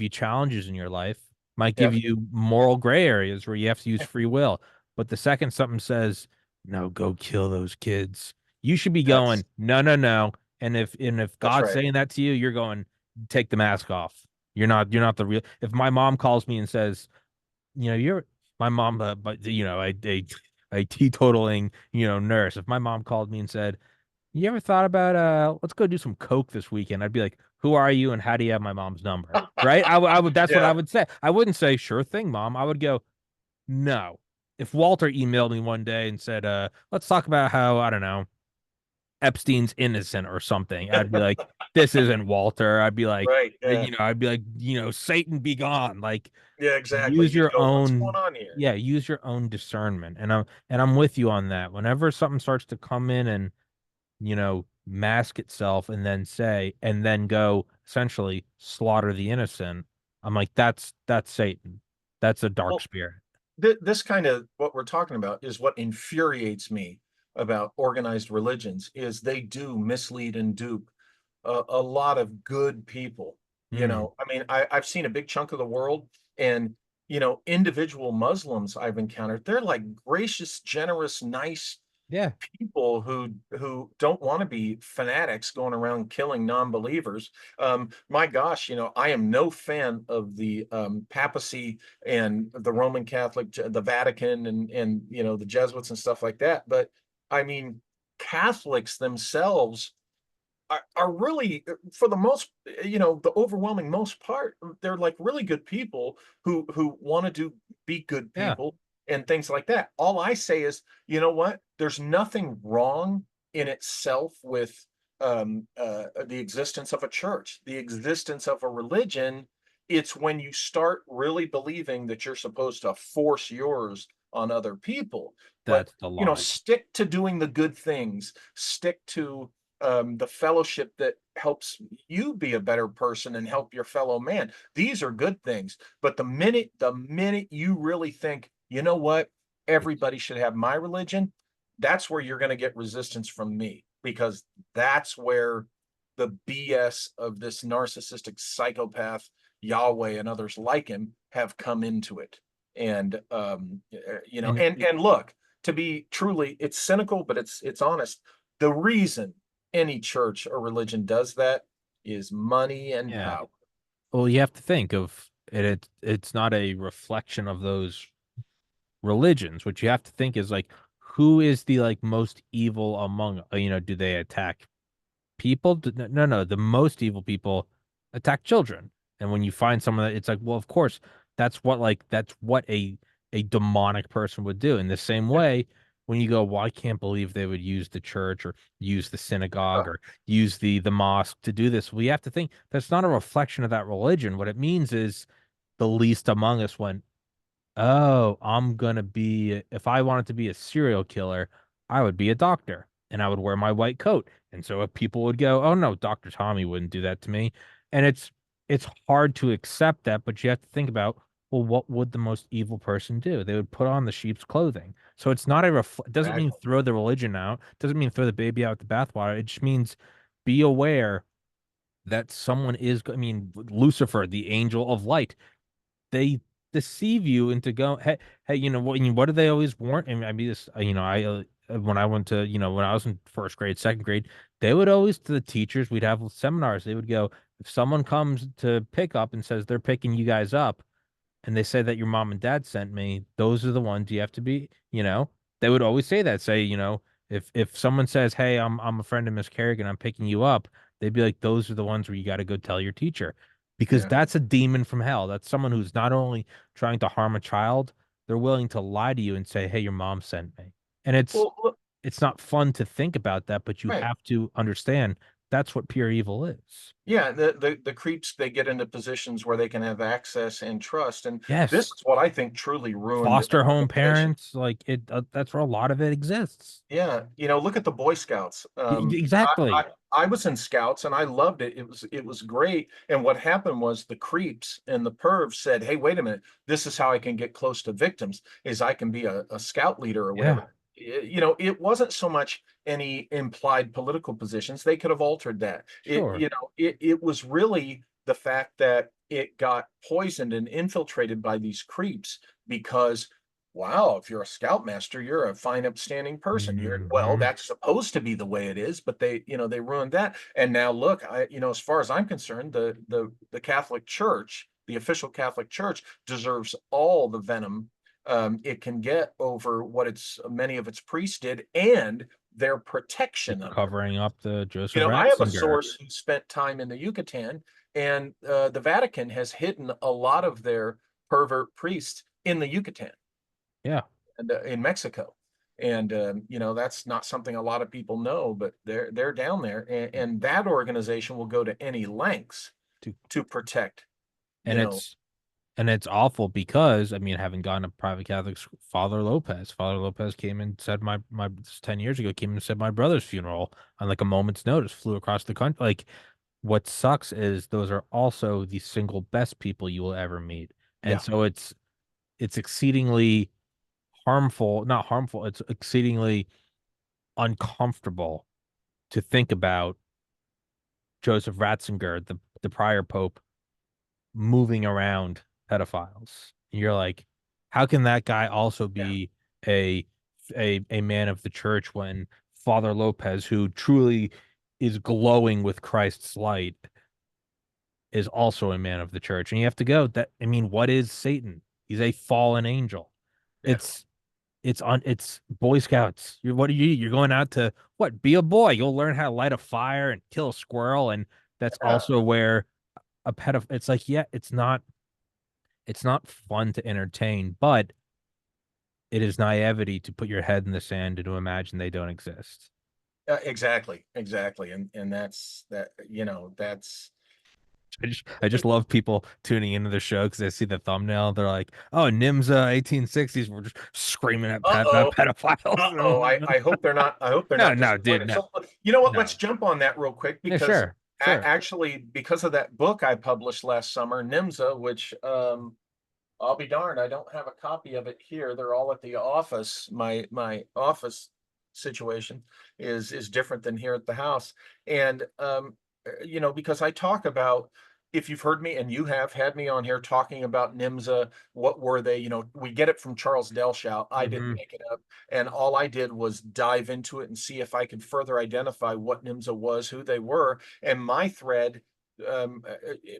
challenges in your life, might give
Yep.
you moral gray areas where you have to use free will. But the second something says, no, go kill those kids, you should be
That's
going, no, no, no. And if
that's
God's
right.
saying that to you, you're going, take the mask off. You're not the real. If my mom calls me and says, you're my mom, but a teetotaling, nurse. If my mom called me and said, you ever thought about let's go do some coke this weekend? I'd be like, who are you and how do you have my mom's number? Right? I would that's what I
Yeah.
would say. I wouldn't say sure thing, mom. I would go, no. If Walter emailed me one day and said, let's talk about how, I don't know, Epstein's innocent or something, I'd be like, this isn't Walter. I'd be like,
Right. Yeah.
Satan be gone. Like,
Yeah. Exactly.
use
You'd
your
go, what's going
own,
on here?
yeah, use your own discernment. And I'm with you on that. Whenever something starts to come in and mask itself and then go essentially slaughter the innocent. I'm like, that's Satan. That's a dark
Well,
spirit.
this kind of what we're talking about is what infuriates me about organized religions is they do mislead and dupe a lot of good people.
Mm,
I mean, I've seen a big chunk of the world, and individual Muslims I've encountered, they're like gracious, generous, nice
yeah,
people who don't want to be fanatics going around killing non-believers. My gosh, I am no fan of the papacy and the Roman Catholic, the Vatican, and the Jesuits and stuff like that. But I mean, Catholics themselves are really, for the most, the overwhelming most part, they're like really good people who want to be good
yeah,
people and things like that. All I say is, you know what? There's nothing wrong in itself with the existence of a church, the existence of a religion. It's when you start really believing that you're supposed to force yours on other people. But
that's the line.
stick to doing the good things. Stick to the fellowship that helps you be a better person and help your fellow man. These are good things. But the minute you really think, you know what, everybody should have my religion, that's where you're going to get resistance from me, because that's where the BS of this narcissistic psychopath Yahweh and others like him have come into it. And
And
and look, to be truly, it's cynical, but it's honest. The reason any church or religion does that is money and
yeah,
power.
well, you have to think of it. It's not a reflection of those religions. What you have to think is like, who is the like most evil among, do they attack people? No, no. The most evil people attack children. And when you find someone that it's like, well, of course, that's what a demonic person would do. In the same
Yeah.
way, when you go, well, I can't believe they would use the church or use the synagogue or use the mosque to do this. We have to think that's not a reflection of that religion. What it means is the least among us went, oh, I'm gonna be, if I wanted to be a serial killer, I would be a doctor and I would wear my white coat. And so if people would go, oh no, Dr. Tommy wouldn't do that to me. And it's hard to accept that, but you have to think about, well, what would the most evil person do? They would put on the sheep's clothing. So it's not it doesn't mean
Exactly.
throw the religion out, doesn't mean throw the baby out with the bathwater. It just means be aware that someone is, I mean, Lucifer, the angel of light, they deceive you into go, hey, hey, what do they always warn? I mean, this, when I went to, when I was in first grade, second grade, they would always, to the teachers, we'd have seminars, they would go, if someone comes to pick up and says they're picking you guys up, and they say that your mom and dad sent me, those are the ones you have to be, they would always say that, say, if someone says, hey, I'm a friend of Miss Kerrigan, I'm picking you up, they'd be like, those are the ones where you got to go tell your teacher, because
Yeah.
that's a demon from hell. That's someone who's not only trying to harm a child, they're willing to lie to you and say, hey, your mom sent me. And
Well, look,
it's not fun to think about that, but you
right.
have to understand that's what pure evil is.
Yeah, the creeps, they get into positions where they can have access and trust, and this
Yes.
is what I think truly ruined
Foster
the
home
tradition.
parents, like that's where a lot of it exists.
Yeah, look at the Boy Scouts.
Exactly.
I was in Scouts and I loved it. It was great. And what happened was the creeps and the pervs said, "Hey, wait a minute. This is how I can get close to victims. Is I can be a scout leader or whatever."
Yeah,
It wasn't so much any implied political positions. They could have altered that.
sure.
It was really the fact that it got poisoned and infiltrated by these creeps because wow, if you're a scoutmaster, you're a fine, upstanding person. Well,
Hmm.
that's supposed to be the way it is, but they ruined that. And now look, as far as I'm concerned, the Catholic Church, the official Catholic Church, deserves all the venom it can get over what its many of its priests did and their protection of their.
Covering up the Joseph
I have a
Ratzinger.
source who spent time in the Yucatan, and the Vatican has hidden a lot of their pervert priests in the Yucatan
Yeah,
and in Mexico. And that's not something a lot of people know, but they're down there, and that organization will go to any lengths
to,
to protect. You
and
know,
it's awful because I mean, having gone to private Catholic Father Lopez came and said my 10 years ago came and said my brother's funeral on like a moment's notice, flew across the country. Like, what sucks is those are also the single best people you will ever meet, and
yeah,
so it's exceedingly harmful, not harmful, it's exceedingly uncomfortable to think about Joseph Ratzinger, the prior pope, moving around pedophiles. You're like, how can that guy also
yeah,
be a a man of the church when Father Lopez, who truly is glowing with Christ's light, is also a man of the church? And you have to go that, I mean, what is Satan? He's a fallen angel.
yeah,
It's it's Boy Scouts. What are you? You're going out to what? Be a boy. You'll learn how to light a fire and kill a squirrel, and that's
yeah.
also where a pedophile. It's like, yeah, it's not fun to entertain, but it is naivety to put your head in the sand and to imagine they don't exist.
Exactly, exactly, and that's that. That's
I just love people tuning into the show because they see the thumbnail. They're like, "Oh, NIMSA 1860s." We're just screaming at
uh-oh. Uh-oh. I,
pedophiles.
I hope they're not I hope they're
No,
not
no, dude,
disappointed.
no,
So you know what? Let's
no.
jump on that real quick
Yeah,
because
sure, sure.
actually because of that book I published last summer, NIMSA, which I'll be darned, I don't have a copy of it here. They're all at the office. My office situation is different than here at the house. And because I talk about if you've heard me and you have had me on here talking about NIMSA, what were they? We get it from Charles Delshout. I didn't
Hmm.
make it up. And all I did was dive into it and see if I could further identify what NIMSA was, who they were. And my thread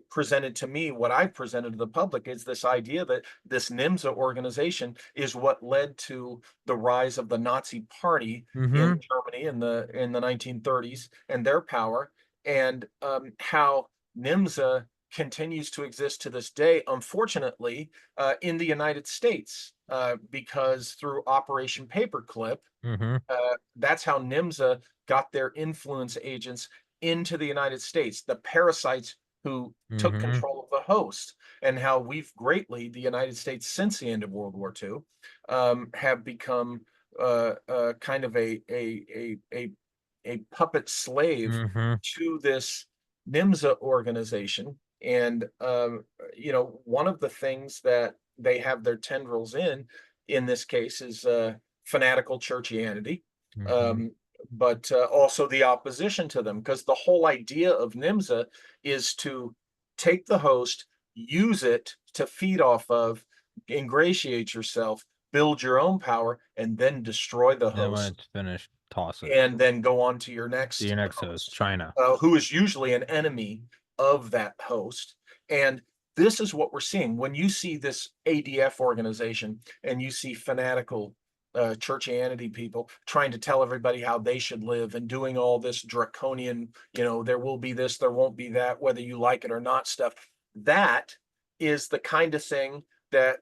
presented to me what I presented to the public is this idea that this NIMSA organization is what led to the rise of the Nazi Party in
Hmm.
Germany in the 1930s and their power, and how NIMSA continues to exist to this day, unfortunately, in the United States, because through Operation Paperclip,
Hmm.
that's how NIMSA got their influence agents into the United States. The parasites who took
Mm-hmm.
control of the host, and how we've greatly, the United States since the end of World War II, have become kind of a puppet slave
Mm-hmm.
to this NIMSA organization. And one of the things that they have their tendrils in this case, is fanatical churchianity,
Mm-hmm.
um, but also the opposition to them, because the whole idea of NIMSA is to take the host, use it to feed off of, ingratiate yourself, build your own power, and then destroy the
And when
host,
it's finished, toss it
and then go on to
to your
your
next host,
host,
China.
who is usually an enemy of that host. And this is what we're seeing when you see this ADF organization and you see fanatical churchianity people trying to tell everybody how they should live and doing all this draconian, there will be this, there won't be that, whether you like it or not stuff. That is the kind of thing that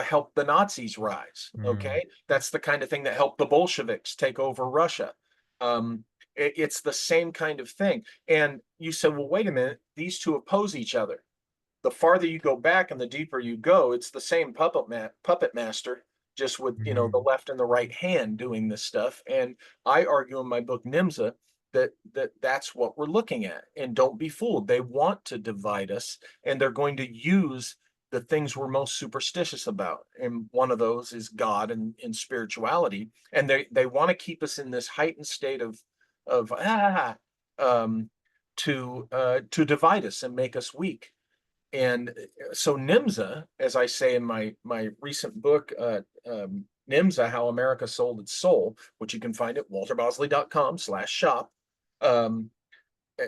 helped the Nazis rise.
Mm.
Okay, that's the kind of thing that helped the Bolsheviks take over Russia. It's the same kind of thing. And you said, well, wait a minute, these two oppose each other. The farther you go back and the deeper you go, it's the same puppet master, just with the
Mm.
left and the right hand doing this stuff. And I argue in my book NIMSA that's what we're looking at. And don't be fooled. They want to divide us, and they're going to use the things we're most superstitious about. And one of those is God and spirituality. And they want to keep us in this heightened state of um, to divide us and make us weak. And so NIMSA, as I say in my recent book, NIMSA: How America Sold Its Soul, which you can find at walterbosley.com/shop, um,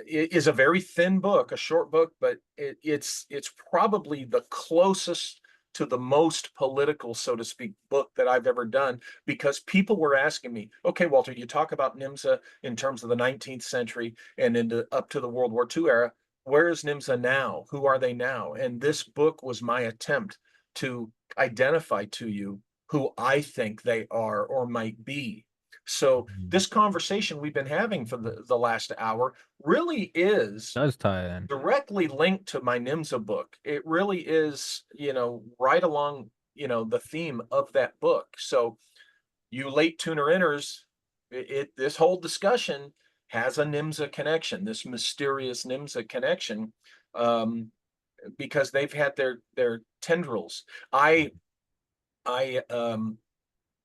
is a very thin book, a short book, but it's probably the closest to the most political, so to speak, book that I've ever done, because people were asking me, okay, Walter, you talk about NIMSA in terms of the 19th century and into up to the World War II era. Where is NIMSA now? Who are they now? And this book was my attempt to identify to you who I think they are or might be. So
Mm.
this conversation we've been having for the last hour really is
Does tie in.
directly linked to my NIMSA book. It really is, right along, the theme of that book. So you late tuner inners, this whole discussion has a NIMSA connection, this mysterious NIMSA connection, um, because they've had their tendrils. I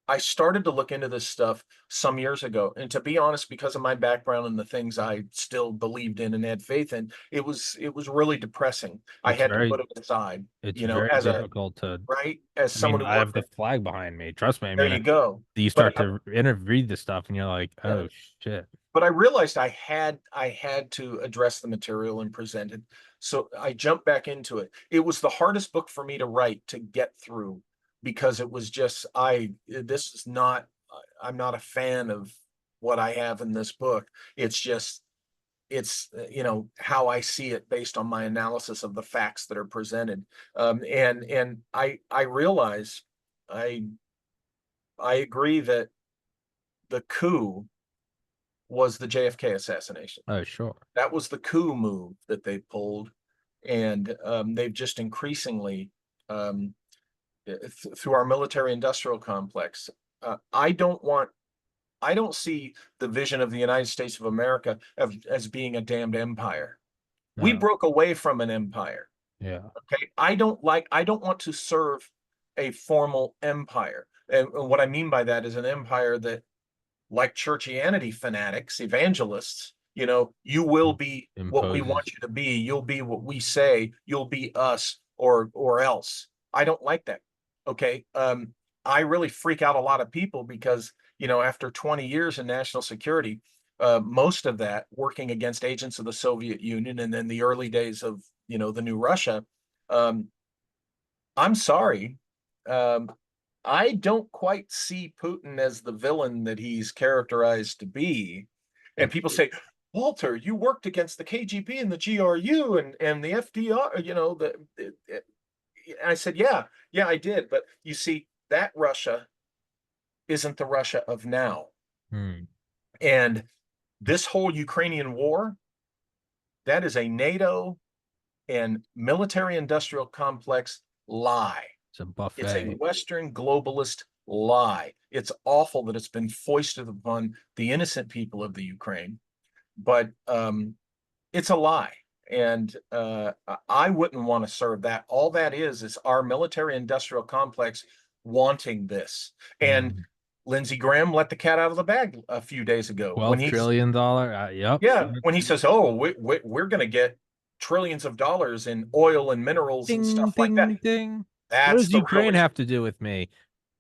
I started to look into this stuff some years ago. And to be honest, because of my background and the things I still believed in and had faith in, it was really depressing. I
It's
had to
very
put it aside,
it's very
as a
difficult to.
right, as
I
someone
mean,
who
I have
worked
the
in,
flag behind me. Trust me. I
there
mean,
you go.
you
But
start to read the stuff, and you're like,
yeah,
oh shit.
but I realized I had to address the material and present it. So I jumped back into it. It was the hardest book for me to write, to get through, because it was just this is not I'm not a fan of what I have in this book. It's just how I see it based on my analysis of the facts that are presented. And I realize I I agree that the coup was the JFK assassination.
Oh sure.
That was the coup move that they pulled, and they've just increasingly, um, through our military-industrial complex. I don't see the vision of the United States of America as being a damned empire. We
No.
broke away from an empire.
Yeah.
Okay, I don't want to serve a formal empire, and what I mean by that is an empire that, like churchianity fanatics, evangelists, you will be what we want
Imposes.
you to be. You'll be what we say. You'll be us, or else. I don't like that. Okay. I really freak out a lot of people because, after 20 years in national security, most of that working against agents of the Soviet Union and then the early days of, the new Russia. Um, I'm sorry. Um, I don't quite see Putin as the villain that he's characterized to be. And people say, Walter, you worked against the KGB and the GRU and the FDR, I said, yeah, I did. But you see, that Russia isn't the Russia of now.
Hmm.
And this whole Ukrainian war, That is a NATO and military industrial complex lie.
It's a
It's a
buffet.
Western globalist lie. It's awful that it's been foisted upon the innocent people of the Ukraine, but it's a lie. And I wouldn't want to serve that. All that is our military industrial complex wanting this. And
Mm.
Lindsey Graham let the cat out of the bag a few days ago when
12
he's,
trillion dollar. Yep.
yeah, when he says, oh, we're going to get trillions of dollars in oil and minerals and
Ding,
stuff like that.
ding, ding. What
That's
does
the real
Ukraine
issue.
have to do with me?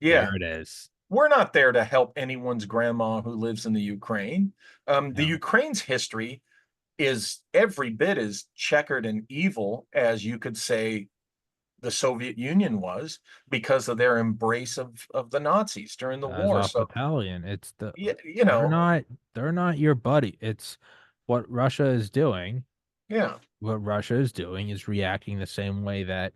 Yeah.
There it is.
We're not there to help anyone's grandma who lives in the Ukraine. The
Yeah.
Ukraine's history is every bit as checkered and evil as you could say the Soviet Union was because of their embrace of the Nazis during the war.
Azov
So,
Battalion. It's the
you
they're
know,
not they're not your buddy. It's what Russia is doing.
yeah.
What Russia is doing is reacting the same way that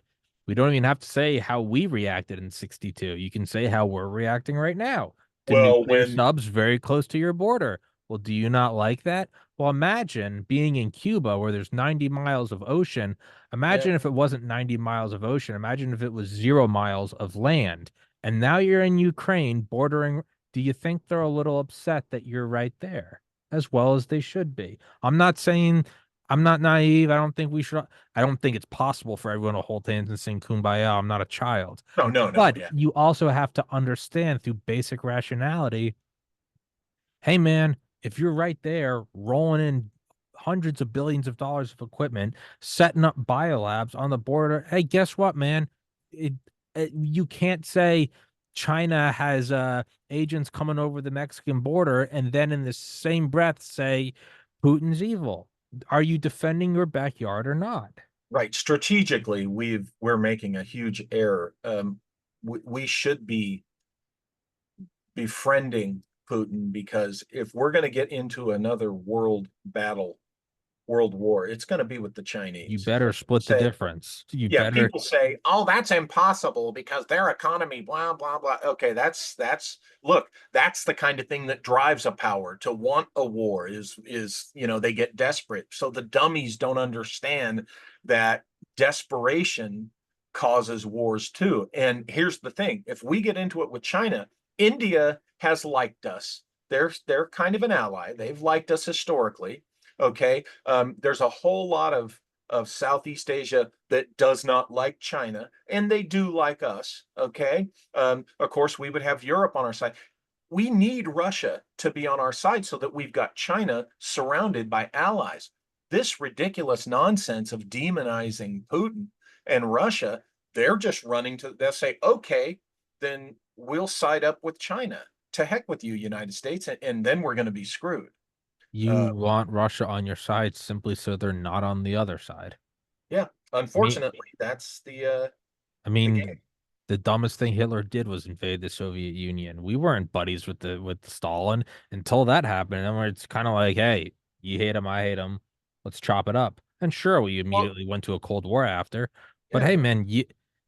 we don't even have to say how we reacted in 62. You can say how we're reacting right now to
Well,
nuclear
when
subs very close to your border. Well, do you not like that? Well, imagine being in Cuba where there's 90 miles of ocean.
yeah,
Imagine if it wasn't 90 miles of ocean. Imagine if it was 0 miles of land. And now you're in Ukraine bordering. Do you think they're a little upset that you're right there, as well as they should be? I'm not saying I'm not naive. I don't think we should. I don't think it's possible for everyone to hold hands and sing Kumbaya. I'm not a child.
no, no, no,
But
yeah.
you also have to understand through basic rationality, hey man, if you're right there rolling in hundreds of billions of dollars of equipment, setting up biolabs on the border, hey, guess what, man? It, you can't say China has agents coming over the Mexican border and then in the same breath say Putin's evil. Are you defending your backyard or not?
Right. Strategically, we're making a huge error. We should be befriending Putin because if we're going to get into another world battle, world war, it's going to be with the
You
Chinese.
better split the
Say,
difference. You
yeah,
better.
people say, "Oh, that's impossible because their economy, blah blah blah." Okay, that's look, that's the kind of thing that drives a power to want a war is they get desperate. So the dummies don't understand that desperation causes wars too. And here's the thing: if we get into it with China, India has liked us. They're kind of an ally. They've liked us historically. Okay, there's a whole lot of Southeast Asia that does not like China, and they do like us. Okay. Of course, we would have Europe on our side. We need Russia to be on our side so that we've got China surrounded by allies. This ridiculous nonsense of demonizing Putin and Russia, they're just running to, they'll say, okay, then we'll side up with China. To heck with you, United States, and then we're going to be screwed.
You
Uh,
want Russia on your side simply so they're not on the other side.
yeah,
I mean,
unfortunately, that's
I
the
mean,
game.
the dumbest thing Hitler did was invade the Soviet Union. We weren't buddies with Stalin until that happened. And it's kind of like, hey, you hate him, I hate him. Let's chop it up. And sure, we
Well,
immediately went to a Cold War after. But
yeah,
hey, man,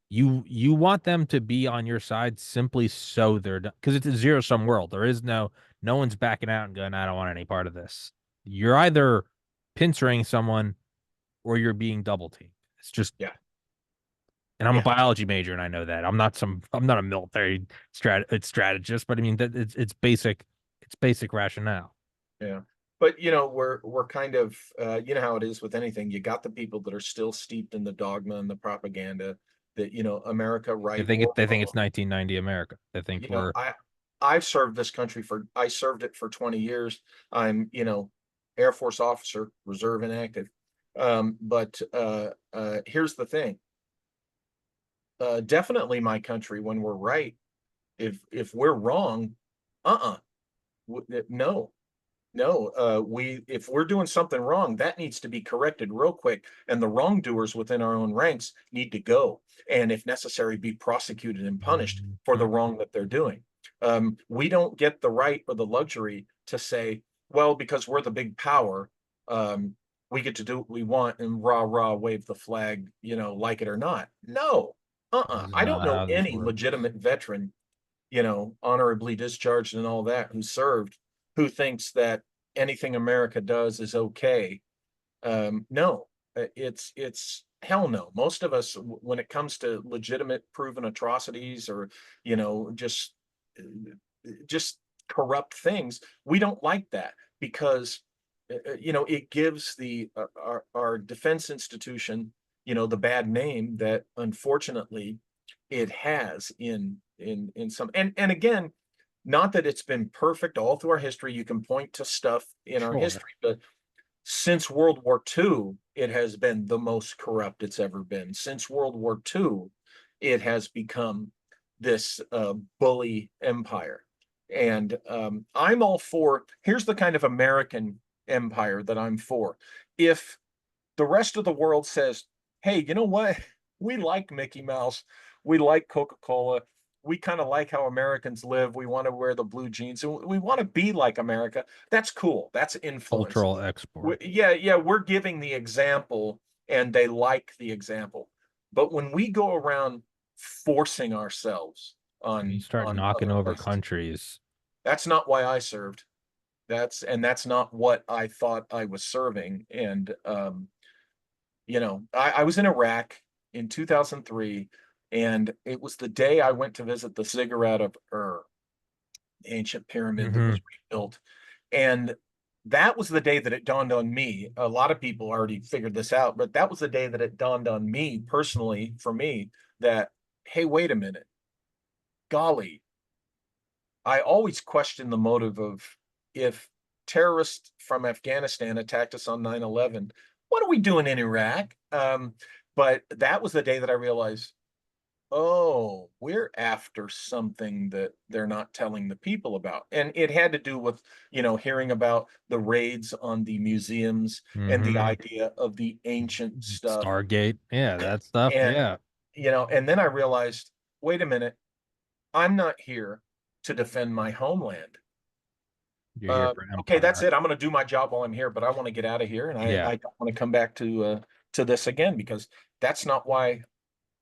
you want them to be on your side simply so they're done because it's a zero sum world. There is no one's backing out and going, I don't want any part of this. You're either pincering someone or you're being double teamed. It's just
yeah,
and I'm a
yeah,
biology major and I know that. I'm not a military strategist, but I mean that it's basic rationale.
yeah. But we're kind of you know how it is with anything. You got the people that are still steeped in the dogma and the propaganda that America right or
They think
wrong.
it's 1990 America. They think
You know,
we're
I've served this country I served it for 20 years. I'm Air Force officer, reserve inactive. But here's the thing. Definitely my country when we're right. If we're wrong, uh-uh. No, no, we if we're doing something wrong, that needs to be corrected real quick, and the wrongdoers within our own ranks need to go, and if necessary, be prosecuted and punished for the wrong that they're doing. We don't get the right or the luxury to say, well, because we're the big power, um, we get to do what we want and rah rah wave the flag, like it or not. No,
this is
I don't
not
know
how this
any
works.
legitimate veteran, honorably discharged and all that, who served, who thinks that anything America does is okay. No, it's hell no. Most of us, when it comes to legitimate proven atrocities or, you know, just corrupt things, we don't like that because, you know, it gives our defense institution, you know, the bad name that unfortunately it has in some, and again, not that it's been perfect all through our history. You can point to stuff in our
Sure.
history, but since World War II, it has been the most corrupt it's ever been. Since World War II, it has become this bully empire. And I'm all for, here's the kind of American empire that I'm for. If the rest of the world says, hey, you know what? We like Mickey Mouse. We like Coca-Cola. We kind of like how Americans live. We want to wear the blue jeans. And we want to be like America. That's cool. That's influence.
Cultural export.
Yeah, we're giving the example and they like the example. But when we go around forcing ourselves
And you
on
start knocking
other
over
places,
countries.
that's not why I served. That's not what I thought I was serving. And you know, I was in Iraq in 2003, and it was the day I went to visit the Ziggurat of Ur, the ancient pyramid that was
Hmm.
rebuilt. And that was the day that it dawned on me. A lot of people already figured this out, but that was the day that it dawned on me personally, for me, that, hey, wait a minute, golly, I always question the motive of if terrorists from Afghanistan attacked us on 9/11, what are we doing in Iraq? But that was the day that I realized, oh, we're after something that they're not telling the people about. And it had to do with, you know, hearing about the raids on the museums and the
Hmm.
idea of the ancient stuff.
Stargate. Yeah, that stuff.
And,
Yeah.
you know, and then I realized, wait a minute, I'm not here to defend my homeland.
You're here for
Okay, that's
empire.
it. I'm going to do my job while I'm here, but I want to get out of here, and
Yeah.
I don't want to come back to this again because that's not why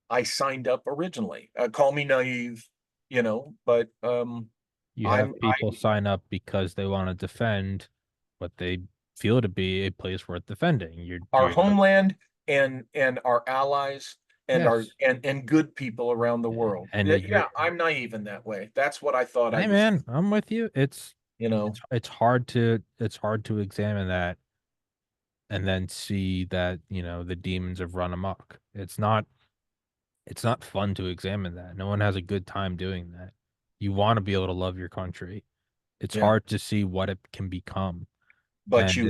I signed up originally. Call me naive, you know, but
You
I'm
have
I
people sign up because they want to defend what they feel to be a place worth defending.
our
You're gonna,
homeland and our allies and our
yes.
and good people around the world.
And
Yeah,
you're,
yeah, I'm naive in that way. That's what I thought I
hey
was,
man, I'm with you.
you know.
It's hard to examine that and then see that, the demons have run amok. It's not fun to examine that. No one has a good time doing that. You want to be able to love your country. It's
Yeah.
hard to see what it can become.
But
And it,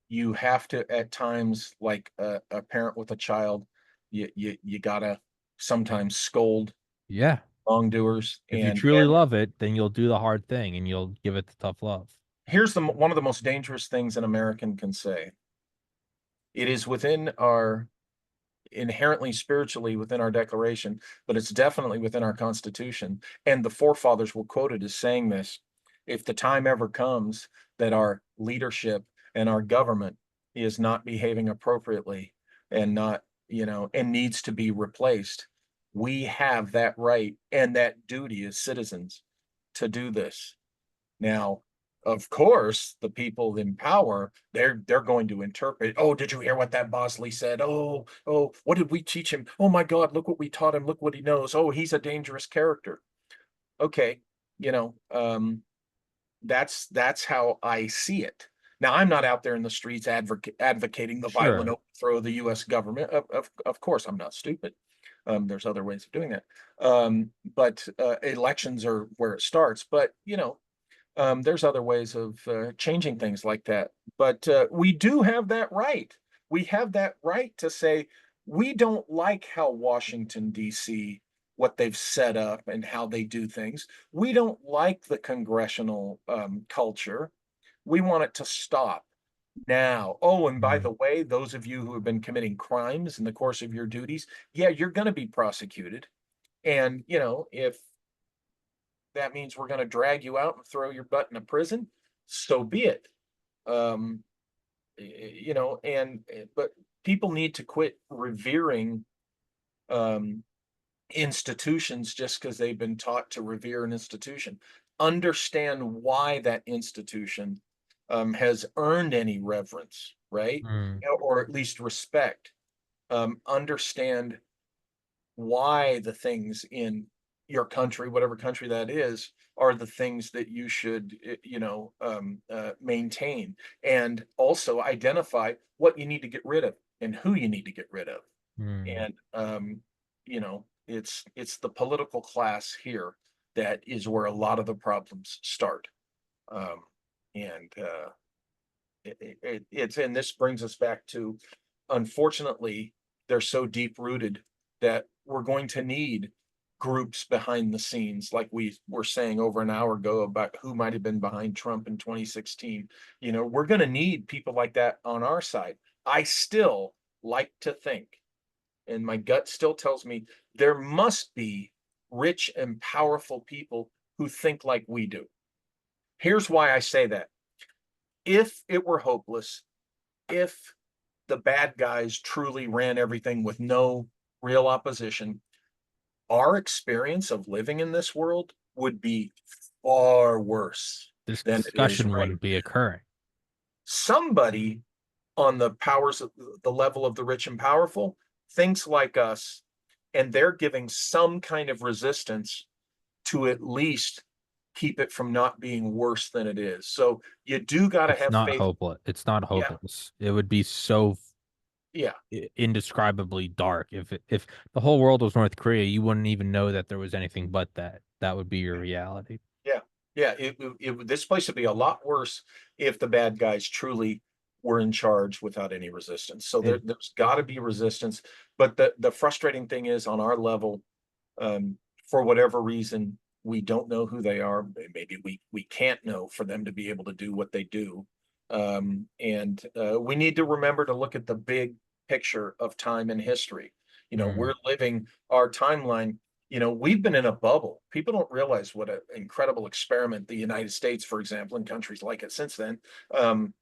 you have to at times, like a parent with a child, you gotta sometimes scold
yeah,
wrongdoers.
if you
And
truly love it, then you'll do the hard thing and you'll give it the tough love.
here's the one of the most dangerous things an American can say. It is within our inherently spiritually within our declaration, but it's definitely within our Constitution. And the forefathers were quoted as saying this: if the time ever comes that our leadership and our government is not behaving appropriately and not, you know, and needs to be replaced, we have that right and that duty as citizens to do this. Now, of course, the people in power, they're going to interpret, oh, did you hear what that Bosley said? Oh, what did we teach him? Oh my God, look what we taught him. Look what he knows. Oh, he's a dangerous character. Okay, you know, that's how I see it. Now, I'm not out there in the streets advocating the violent
Sure.
overthrow of the US government. Of course, I'm not stupid. There's other ways of doing that. But elections are where it starts. But, you know, there's other ways of changing things like that. But we do have that right. We have that right to say we don't like how Washington, D.C., what they've set up and how they do things. We don't like the congressional culture. We want it to stop now. Oh, and by
Mm.
the way, those of you who have been committing crimes in the course of your duties, yeah, you're going to be prosecuted. And, you know, if that means we're going to drag you out and throw your butt in a prison, so be it. Um, you know, but people need to quit revering um, institutions just because they've been taught to revere an institution. Understand why that institution has earned any reverence. right?
Mm,
Or at least respect. Understand why the things in your country, whatever country that is, are the things that you should, maintain, and also identify what you need to get rid of and who you need to get rid of.
mm.
And it's the political class here that is where a lot of the problems start. Um, and it's and this brings us back to, unfortunately, they're so deep rooted that we're going to need groups behind the scenes, like we were saying over an hour ago about who might have been behind Trump in 2016. We're going to need people like that on our side. I still like to think, and my gut still tells me, there must be rich and powerful people who think like we do. Here's why I say that. If it were hopeless, if the bad guys truly ran everything with no real opposition, our experience of living in this world would be far worse
This
than it is
discussion
right
wouldn't be
now.
occurring.
Somebody on the powers of the level of the rich and powerful thinks like us, and they're giving some kind of resistance to at least keep it from not being worse than it is. So you do got to
It's
have
not
faith.
hopeless. It's not
Yeah,
hopeless. It would be so
yeah,
indescribably dark if the whole world was North Korea, you wouldn't even know that there was anything but that. That would be your reality.
yeah, yeah. This place would be a lot worse if the bad guys truly were in charge without any resistance. So
It
there's got to be resistance. But the frustrating thing is, on our level, for whatever reason, we don't know who they are. Maybe we can't know for them to be able to do what they do. And we need to remember to look at the big picture of time and history.
mm,
We're living our timeline. We've been in a bubble. People don't realize what an incredible experiment the United States, for example, and countries like it since then, um,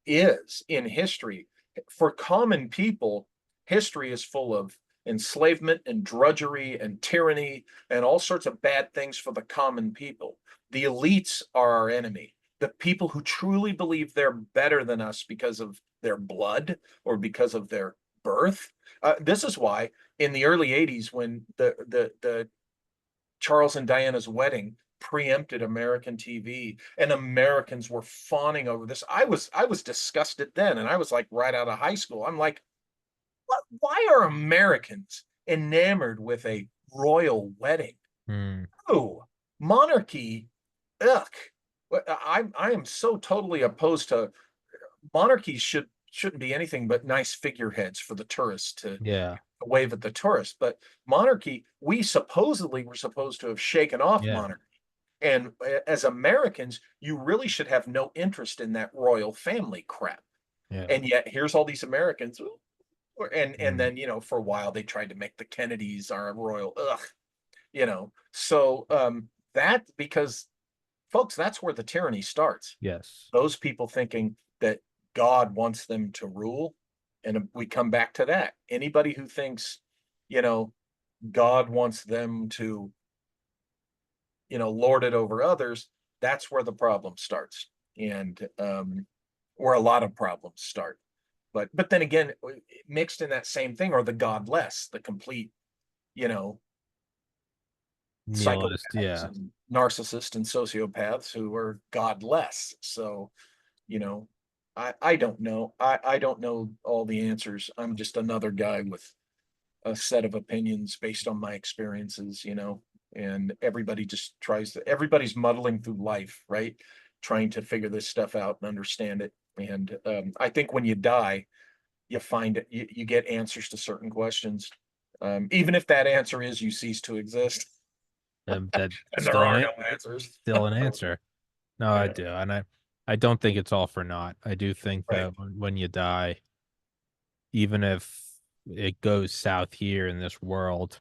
is in history. For common people, history is full of enslavement and drudgery and tyranny and all sorts of bad things for the common people. The elites are our enemy. The people who truly believe they're better than us because of their blood or because of their birth. This is why in the early 80s, when the Charles and Diana's wedding preempted American TV and Americans were fawning over this, I was disgusted then, and I was like right out of high school. I'm like, why are Americans enamored with a royal wedding?
mm,
Oh, monarchy, ugh. I am so totally opposed to monarchies. Shouldn't be anything but nice figureheads for the tourists to
yeah,
wave at the tourists. But monarchy, we supposedly were supposed to have shaken off
yeah,
monarchy. And as Americans, you really should have no interest in that royal family crap.
yeah.
And yet here's all these Americans, and
Mm,
then for a while they tried to make the Kennedys our royal, ugh, so that, because folks, that's where the tyranny starts.
yes,
Those people thinking that God wants them to rule. And we come back to that. Anybody who thinks, you know, God wants them to, lord it over others, that's where the problem starts. And where a lot of problems start. But then again, mixed in that same thing are the godless, the complete, you know,
nihilist.
psychopaths
Yeah,
and narcissists and sociopaths who are godless. So, you know, I don't know. I don't know all the answers. I'm just another guy with a set of opinions based on my experiences, and everybody's muddling through life, right? Trying to figure this stuff out and understand it. And I think when you die, you find it, you get answers to certain questions. Even if that answer is you cease to exist,
that
and there
still
are
an
no answers.
still an answer. No, I
Yeah,
do, and I don't think it's all for naught. I do think
right.
that when you die, even if it goes south here in this world,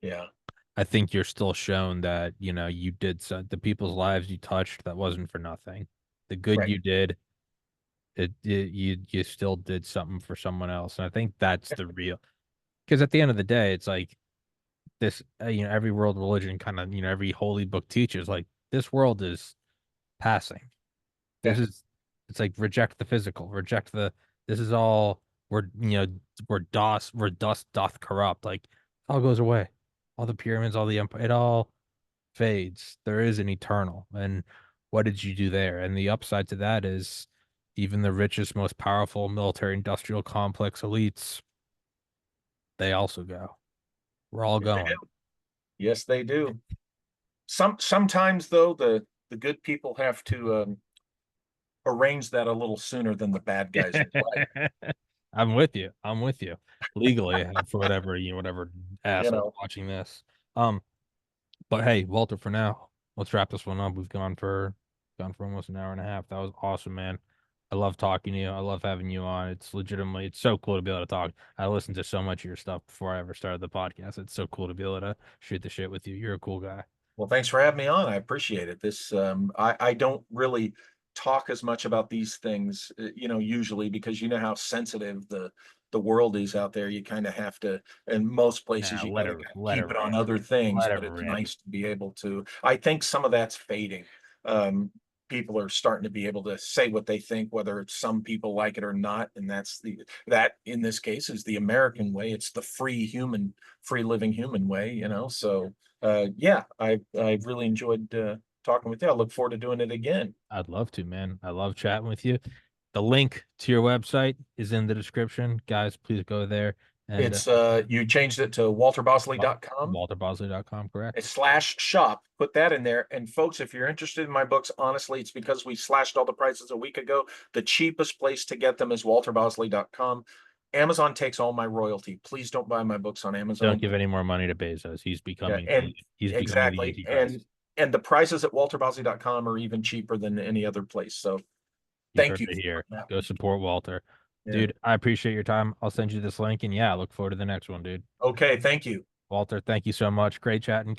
Yeah,
I think you're still shown that, you did the people's lives you touched, that wasn't for nothing. The good
right.
you did, you still did something for someone else. And I think that's the real, because at the end of the day, it's like this, every world religion kind of, every holy book teaches like this world is passing.
Yeah,
This is, it's like reject the physical, reject the This is all where dust doth corrupt. Like it all goes away. All the pyramids, all the empire, it all fades. There is an eternal. And what did you do there? And the upside to that is even the richest, most powerful military industrial complex elites, they also go. We're all
Yes, they
going.
do. Yes, they do. Sometimes though, the good people have to arrange that a little sooner than the bad guys would like.
I'm with you. I'm with you. Legally, for whatever
You
asshole
know.
watching this. Um, but hey, Walter, for now, let's wrap this one up. We've gone for almost an hour and a half. That was awesome, man. I love talking to you. I love having you on. It's so cool to be able to talk. I listened to so much of your stuff before I ever started the podcast. It's so cool to be able to shoot the shit with you. You're a cool guy.
Well, thanks for having me on. I appreciate it. I don't really talk as much about these things, usually because you know how sensitive the world is out there. You kind of have to, in most places,
Nah,
you got to
let
keep
her
it on
rip.
other things.
Let her
But it's
rip.
nice to be able to. I think some of that's fading. Um, People are starting to be able to say what they think, whether it's some people like it or not, and that in this case is the American way. It's the free living human way. So yeah, I really enjoyed talking with you. I look forward to doing it again.
I'd love to, man. I love chatting with you. The link to your website is in the description. Guys, please go there and
It's you changed it to walterbosley.com
walterbosley.com, correct?
slash shop. Put that in there. And folks, if you're interested in my books, honestly, it's because we slashed all the prices a week ago. The cheapest place to get them is walterbosley.com. Amazon takes all my royalty. Please don't buy my books on
Don't
Amazon.
give any more money to Bezos.
Yeah, and
He's becoming the
exactly. And
Antichrist.
and the prices at walterbosley.com are even cheaper than any other place. So
You
thank
heard
you
it
for
here.
that.
Go support Walter.
Yeah.
Dude, I appreciate your time. I'll send you this link and yeah, I look forward to the next one, dude.
Okay, thank you.
Walter, thank you so much. Great chatting.